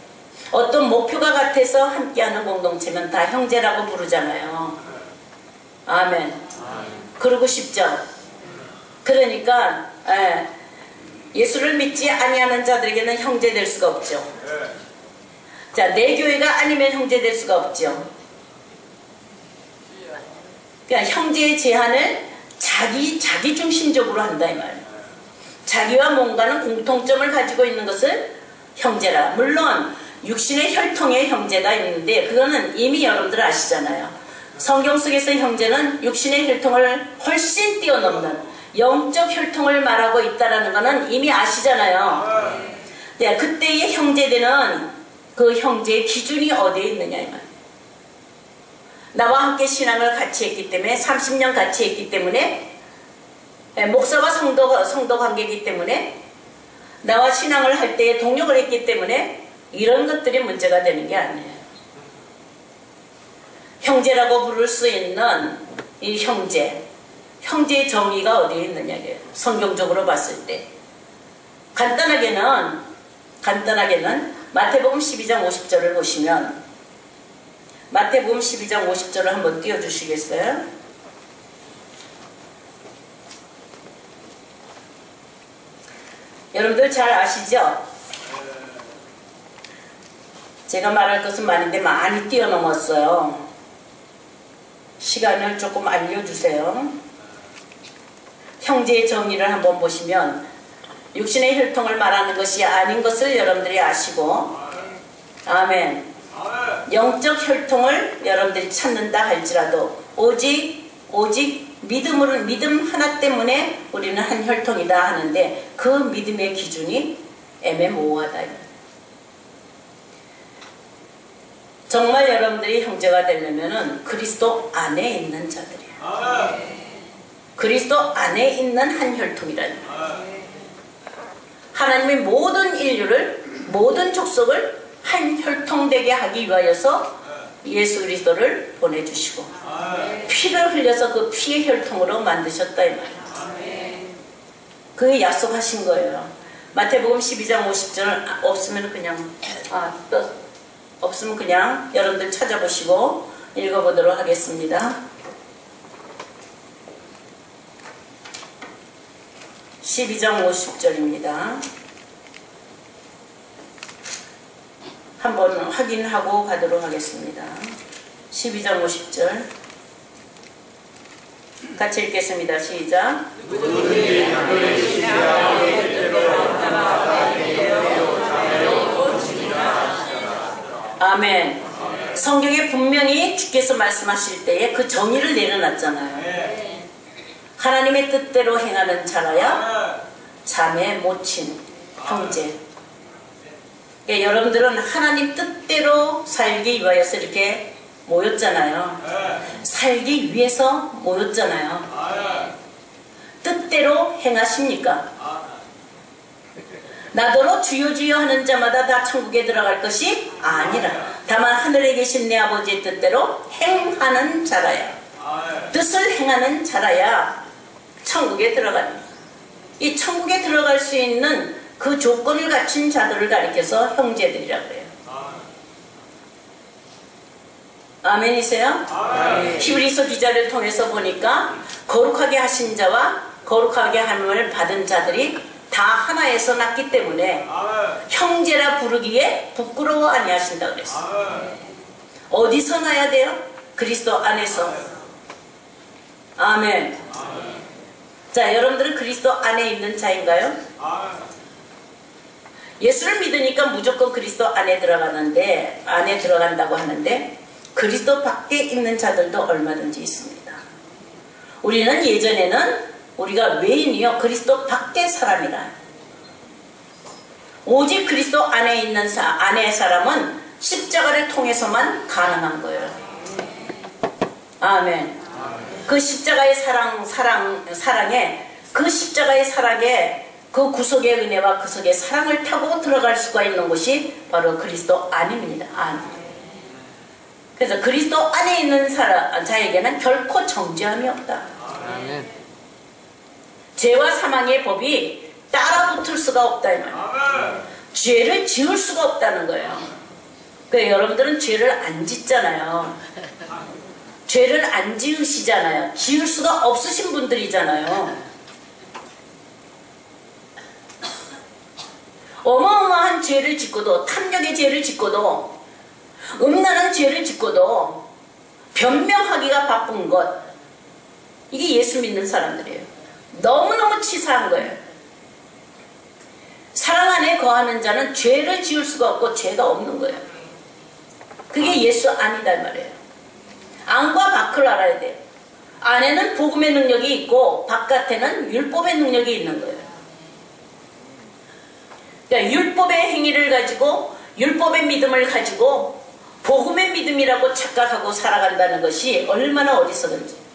어떤 목표가 같아서 함께하는 공동체면 다 형제라고 부르잖아요. 아멘. 그러고 싶죠. 그러니까 예수를 믿지 아니하는 자들에게는 형제 될 수가 없죠. 자, 내 교회가 아니면 형제 될 수가 없죠. 그러니까 형제의 제한을 자기 중심적으로 한다 이 말이에요. 자기와 뭔가는 공통점을 가지고 있는 것을 형제라. 물론 육신의 혈통의 형제가 있는데 그거는 이미 여러분들 아시잖아요. 성경 속에서 형제는 육신의 혈통을 훨씬 뛰어넘는 영적 혈통을 말하고 있다는 거는 이미 아시잖아요. 네, 그때의 형제들은 그 형제의 기준이 어디에 있느냐 이 말이에요. 나와 함께 신앙을 같이 했기 때문에 30년 같이 했기 때문에 목사와 성도 관계이기 때문에 나와 신앙을 할 때에 동력을 했기 때문에 이런 것들이 문제가 되는 게 아니에요. 형제라고 부를 수 있는 이 형제의 정의가 어디에 있느냐고요. 성경적으로 봤을 때 간단하게는 마태복음 12장 50절을 보시면 마태복음 12장 50절을 한번 띄워주시겠어요? 여러분들 잘 아시죠? 제가 말할 것은 많은데 많이 뛰어넘었어요. 시간을 조금 알려주세요. 형제의 정의를 한번 보시면 육신의 혈통을 말하는 것이 아닌 것을 여러분들이 아시고, 아멘. 영적 혈통을 여러분들이 찾는다 할지라도 오직 믿음 하나 때문에 우리는 한 혈통이다 하는데 그 믿음의 기준이 애매모호하다. 정말 여러분들이 형제가 되려면은 그리스도 안에 있는 자들이야. 그리스도 안에 있는 한 혈통이라는 거야. 하나님의 모든 인류를, 모든 족속을 한 혈통되게 하기 위하여서 예수 그리스도를 보내주시고 피를 흘려서 그 피의 혈통으로 만드셨다 이 말이에요. 그게 약속하신 거예요. 마태복음 12장 50절 없으면 그냥 또 없으면 그냥 여러분들 찾아보시고 읽어보도록 하겠습니다. 12장 50절입니다. 한번 확인하고 가도록 하겠습니다. 12장 50절 같이 읽겠습니다. 시작. 아멘. 성경에 분명히 주께서 말씀하실 때에 그 정의를 내려놨잖아요. 하나님의 뜻대로 행하는 자라야 자매, 모친, 형제. 그러니까 여러분들은 하나님 뜻대로 살기 위하여서 이렇게 모였잖아요. 살기 위해서 모였잖아요. 뜻대로 행하십니까? 나더러 주여 주여 하는 자마다 다 천국에 들어갈 것이 아니라 다만 하늘에 계신 내 아버지의 뜻대로 행하는 자라야, 뜻을 행하는 자라야 천국에 들어갑니다. 이 천국에 들어갈 수 있는 그 조건을 갖춘 자들을 가리켜서 형제들이라고 해요. 아멘이세요? 히브리서 기자를 통해서 보니까 거룩하게 하신 자와 거룩하게 함을 받은 자들이 다 하나에서 났기 때문에 형제라 부르기에 부끄러워 아니하신다 그랬어요. 어디서 나야 돼요? 그리스도 안에서. 아멘. 자, 여러분들은 그리스도 안에 있는 자인가요? 예수를 믿으니까 무조건 그리스도 안에 들어간다고 하는데 그리스도 밖에 있는 자들도 얼마든지 있습니다. 우리는 예전에는 우리가 외인이요 그리스도 밖의 사람이라. 오직 그리스도 안에 있는 안의 사람은 십자가를 통해서만 가능한 거예요. 아멘. 그 십자가의 사랑에 그 십자가의 사랑에 그 구속의 은혜와 구속의 사랑을 타고 들어갈 수가 있는 곳이 바로 그리스도 안입니다. 안. 그래서 그리스도 안에 있는 자에게는 결코 정죄함이 없다. 아멘. 죄와 사망의 법이 따라 붙을 수가 없다 이 말이에요. 죄를 지을 수가 없다는 거예요. 그러니까 여러분들은 죄를 안 짓잖아요. 죄를 안 지으시잖아요. 지을 수가 없으신 분들이잖아요. 어마어마한 죄를 짓고도, 탐욕의 죄를 짓고도, 음란한 죄를 짓고도 변명하기가 바쁜 것, 이게 예수 믿는 사람들이에요. 너무너무 치사한 거예요. 사랑 안에 거하는 자는 죄를 지을 수가 없고 죄가 없는 거예요. 그게 예수 안이다 이 말이에요. 안과 밖을 알아야 돼요. 안에는 복음의 능력이 있고 바깥에는 율법의 능력이 있는 거예요. 그러니까 율법의 행위를 가지고 율법의 믿음을 가지고 복음의 믿음이라고 착각하고 살아간다는 것이 얼마나 어리석은지.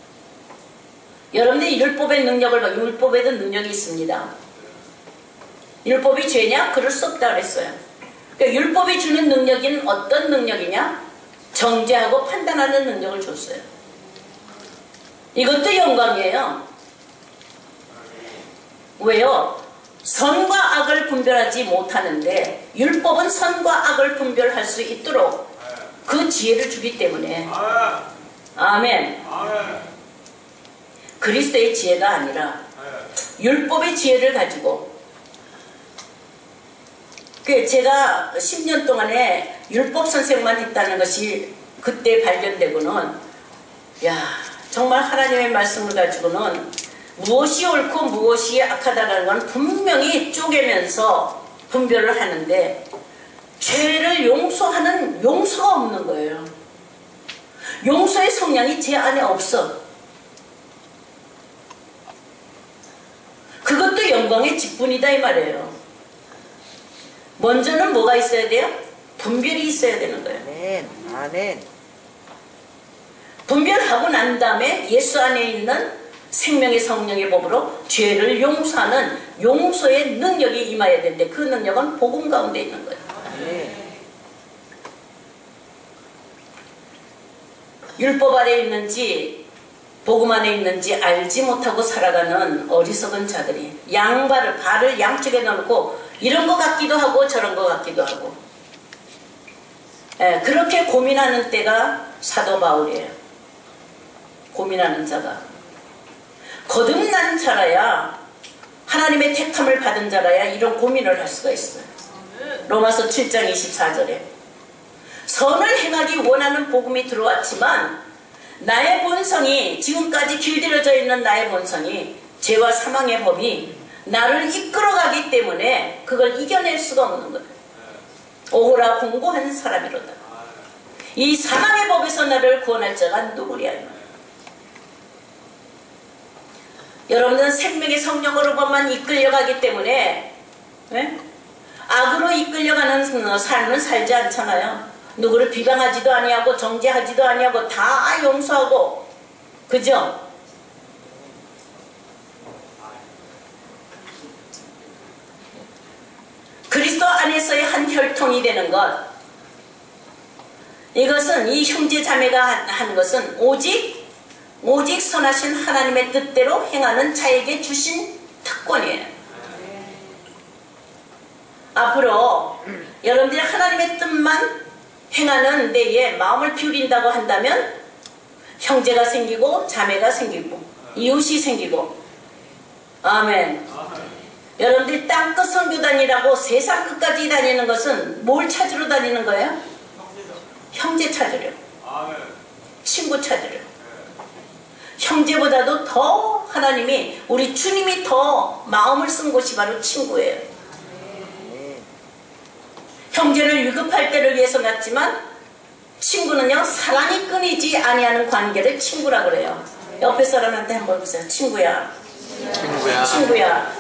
여러분들이 율법의 능력을 봐. 율법에도 능력이 있습니다. 율법이 죄냐? 그럴 수 없다 그랬어요. 그러니까 율법이 주는 능력은 어떤 능력이냐? 정죄하고 판단하는 능력을 줬어요. 이것도 영광이에요. 왜요? 선과 악을 분별하지 못하는데 율법은 선과 악을 분별할 수 있도록 그 지혜를 주기 때문에. 아멘. 그리스도의 지혜가 아니라 율법의 지혜를 가지고. 제가 10년 동안에 율법 선생만 했다는 것이 그때 발견되고는, 야, 정말 하나님의 말씀을 가지고는 무엇이 옳고 무엇이 악하다는 건 분명히 쪼개면서 분별을 하는데 죄를 용서하는 용서가 없는 거예요. 용서의 성향이 제 안에 없어. 그것도 영광의 직분이다 이 말이에요. 먼저는 뭐가 있어야 돼요? 분별이 있어야 되는 거예요. 아멘. 아멘. 분별하고 난 다음에 예수 안에 있는 생명의 성령의 법으로 죄를 용서하는 용서의 능력이 임해야 되는데 그 능력은 복음 가운데 있는 거예요. 아멘. 율법 안에 있는지 복음 안에 있는지 알지 못하고 살아가는 어리석은 자들이 발을 양쪽에 넣어놓고 이런 거 같기도 하고 저런 거 같기도 하고. 예, 그렇게 고민하는 때가 사도 바울이에요. 고민하는 자가. 거듭난 자라야, 하나님의 택함을 받은 자라야 이런 고민을 할 수가 있어요. 로마서 7장 24절에 선을 행하기 원하는 복음이 들어왔지만 나의 본성이, 지금까지 길들여져 있는 나의 본성이, 죄와 사망의 법이 나를 이끌어가기 때문에 그걸 이겨낼 수가 없는 거예요. 오호라 공고한 사람이로다. 이 사망의 법에서 나를 구원할 자가 누구랴. 여러분은 생명의 성령으로만 이끌려가기 때문에, 네? 악으로 이끌려가는 삶은 살지 않잖아요. 누구를 비방하지도 아니하고 정죄하지도 아니하고 다 용서하고, 그죠? 그리스도 안에서의 한 혈통이 되는 것, 이것은 이 형제 자매가 한 것은 오직 선하신 하나님의 뜻대로 행하는 자에게 주신 특권이에요. 앞으로 여러분들이 하나님의 뜻만 행하는 데에 마음을 기울인다고 한다면 형제가 생기고 자매가 생기고 이웃이 생기고. 아멘. 여러분들이 땅끝 선교단이라고 세상 끝까지 다니는 것은 뭘 찾으러 다니는 거예요? 형제 찾으려. 친구 찾으려. 형제보다도 더 하나님이, 우리 주님이 더 마음을 쓴 곳이 바로 친구예요. 형제를 위급할 때를 위해서 낳지만 친구는요, 사랑이 끊이지 아니하는 관계를 친구라 그래요. 옆에 사람한테 한번 보세요. 친구야. 친구야. 친구야.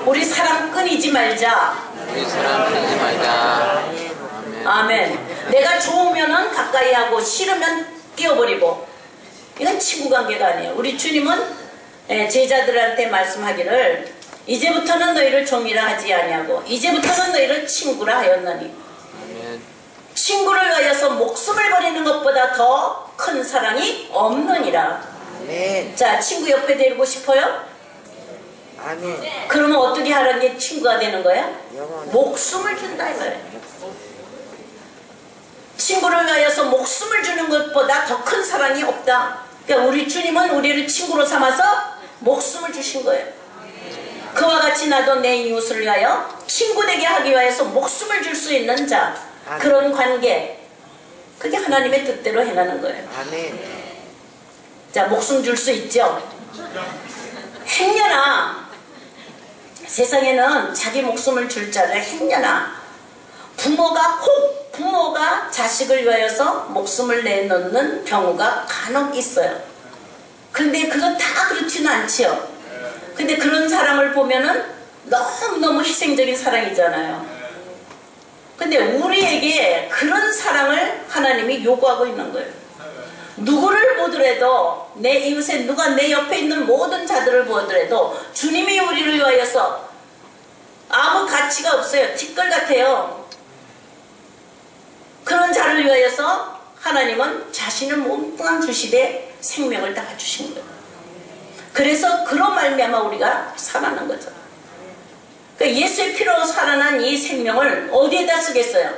우리 사랑 끊이지 말자. 우리 사랑 끊이지 말자. 아멘. 내가 좋으면은 가까이 하고 싫으면 띄워버리고. 이건 친구 관계가 아니에요. 우리 주님은 제자들한테 말씀하기를 이제부터는 너희를 종이라 하지 아니하고 이제부터는 너희를 친구라 하였나니. 친구를 위하여서 목숨을 버리는 것보다 더 큰 사랑이 없느니라. 아멘. 자, 친구 옆에 데리고 싶어요? 아멘. 그러면 어떻게 하라는 게 친구가 되는 거야? 영원. 목숨을 준다 이거예요. 친구를 위하여서 목숨을 주는 것보다 더 큰 사랑이 없다. 그러니까 우리 주님은 우리를 친구로 삼아서 목숨을 주신 거예요. 그와 같이 나도 내 이웃을 위하여 친구 되게 하기 위해서 목숨을 줄 수 있는 자, 그런 관계, 그게 하나님의 뜻대로 행하는 거예요. 아멘. 자, 목숨 줄 수 있죠. 행여나 세상에는 자기 목숨을 줄 자를 행여나 부모가 자식을 위하여서 목숨을 내놓는 경우가 간혹 있어요. 근데 그거 다 그렇지는 않지요. 근데 그런 사랑을 보면은 너무너무 희생적인 사랑이잖아요. 근데 우리에게 그런 사랑을 하나님이 요구하고 있는 거예요. 누구를 보더라도, 내 이웃에 누가 내 옆에 있는 모든 자들을 보더라도 주님이 우리를 위하여서 아무 가치가 없어요. 티끌 같아요. 그런 자를 위하여서 하나님은 자신을 몸뚱 주시되 생명을 다 주신 거예요. 그래서 그런 말미암아 우리가 살아나는 거죠. 그러니까 예수의 피로 살아난 이 생명을 어디에다 쓰겠어요?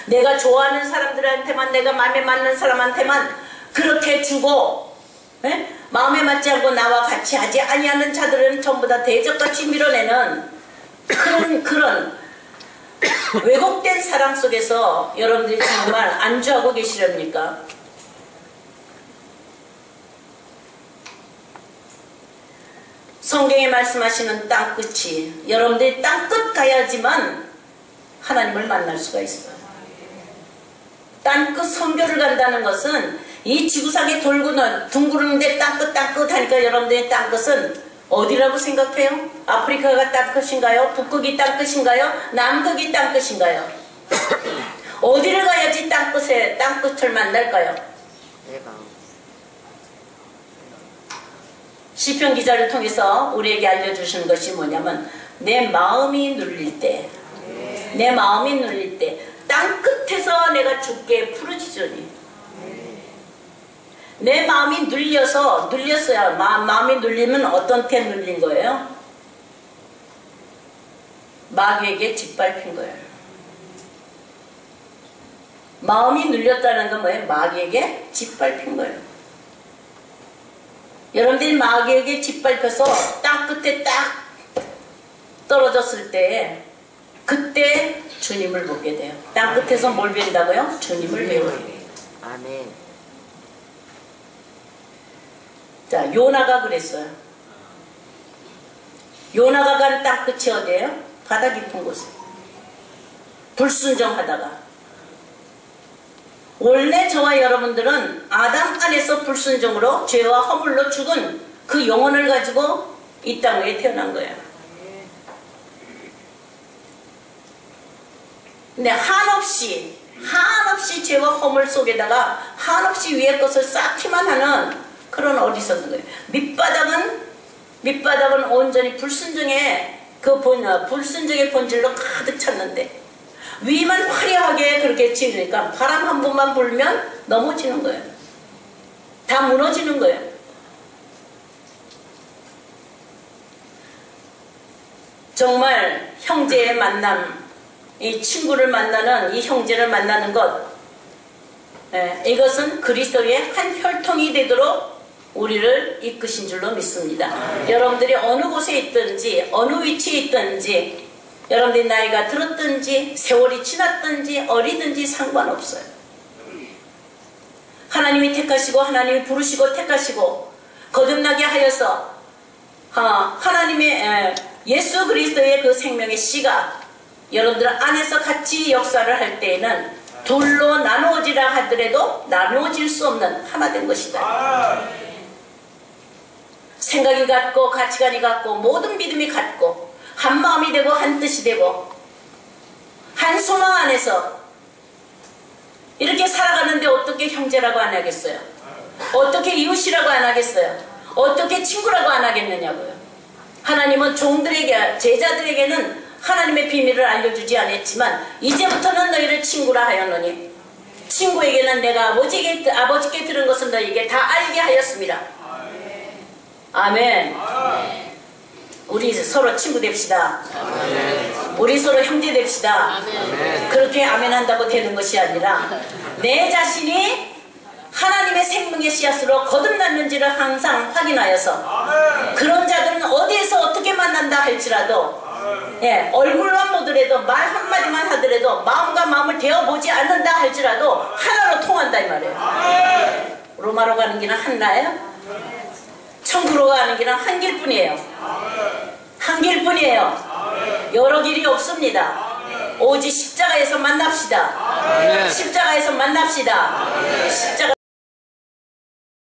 내가 좋아하는 사람들한테만, 내가 마음에 맞는 사람한테만 그렇게 주고, 에? 마음에 맞지 않고 나와 같이 하지 아니하는 자들은 전부 다 대적같이 밀어내는 그런 왜곡된 사랑 속에서 여러분들이 정말 안주하고 계시렵니까? 성경에 말씀하시는 땅끝이, 여러분들이 땅끝 가야지만 하나님을 만날 수가 있어요. 땅끝 선교를 간다는 것은 이 지구상에 돌고 둥그르는데 땅끝 하니까 여러분들의 땅끝은 어디라고 생각해요? 아프리카가 땅끝인가요? 북극이 땅끝인가요? 남극이 땅끝인가요? 어디를 가야지 땅끝을 만날까요? 내 마음. 시편 기자를 통해서 우리에게 알려주시는 것이 뭐냐면, 내 마음이 눌릴 때, 내 마음이 눌릴 때 땅끝에서 내가 주께 부르짖으니. 내 마음이 눌렸어요. 마음이 눌리면 어떤 때 눌린 거예요? 마귀에게 짓밟힌 거예요. 마음이 눌렸다는 건 뭐예요? 마귀에게 짓밟힌 거예요. 여러분들이 마귀에게 짓밟혀서 땅 끝에 딱 떨어졌을 때 그때 주님을 보게 돼요. 땅 끝에서 뭘 뵌다고요? 주님을 배워요. 아멘. 자, 요나가 그랬어요. 요나가 간 땅 끝이 어디예요? 바다 깊은 곳에. 불순종하다가. 원래 저와 여러분들은 아담 안에서 불순종으로 죄와 허물로 죽은 그 영혼을 가지고 이 땅에 태어난 거예요. 근데 한없이 죄와 허물 속에다가 한없이 위의 것을 쌓기만 하는 그런 어리석은 거예요. 밑바닥은 온전히 불순종의 불순종의 본질로 가득 찼는데 위만 화려하게 그렇게 지으니까 바람 한 번만 불면 넘어지는 거예요. 다 무너지는 거예요. 정말 형제의 만남, 이 친구를 만나는, 이 형제를 만나는 것, 이것은 그리스도의 한 혈통이 되도록 우리를 이끄신 줄로 믿습니다. 여러분들이 어느 곳에 있든지 어느 위치에 있든지 여러분들이 나이가 들었든지 세월이 지났든지 어리든지 상관없어요. 하나님이 택하시고 하나님이 부르시고 택하시고 거듭나게 하여서 하나님의 예수 그리스도의 그 생명의 씨가 여러분들 안에서 같이 역사를 할 때에는 둘로 나누어지라 하더라도 나누어질 수 없는 하나 된 것이다. 생각이 같고 가치관이 같고 모든 믿음이 같고 한 마음이 되고 한 뜻이 되고 한 소망 안에서 이렇게 살아가는데 어떻게 형제라고 안 하겠어요? 어떻게 이웃이라고 안 하겠어요? 어떻게 친구라고 안 하겠느냐고요. 하나님은 종들에게, 제자들에게는 하나님의 비밀을 알려주지 않았지만 이제부터는 너희를 친구라 하였노니 친구에게는 내가 아버지께 들은 것을 너희에게 다 알게 하였습니다. 아멘. 우리 서로 친구 됩시다. 우리 서로 형제 됩시다. 그렇게 아멘 한다고 되는 것이 아니라 내 자신이 하나님의 생명의 씨앗으로 거듭났는지를 항상 확인하여서 그런 자들은 어디에서 어떻게 만난다 할지라도 얼굴만 보더라도 말 한마디만 하더라도 마음과 마음을 대어보지 않는다 할지라도 하나로 통한다 이 말이에요. 로마로 가는 길은 하나예요. 천국으로 가는 길은 한 길뿐이에요. 한 길뿐이에요. 여러 길이 없습니다. 오직 십자가에서 만납시다. 십자가에서 만납시다. 십자가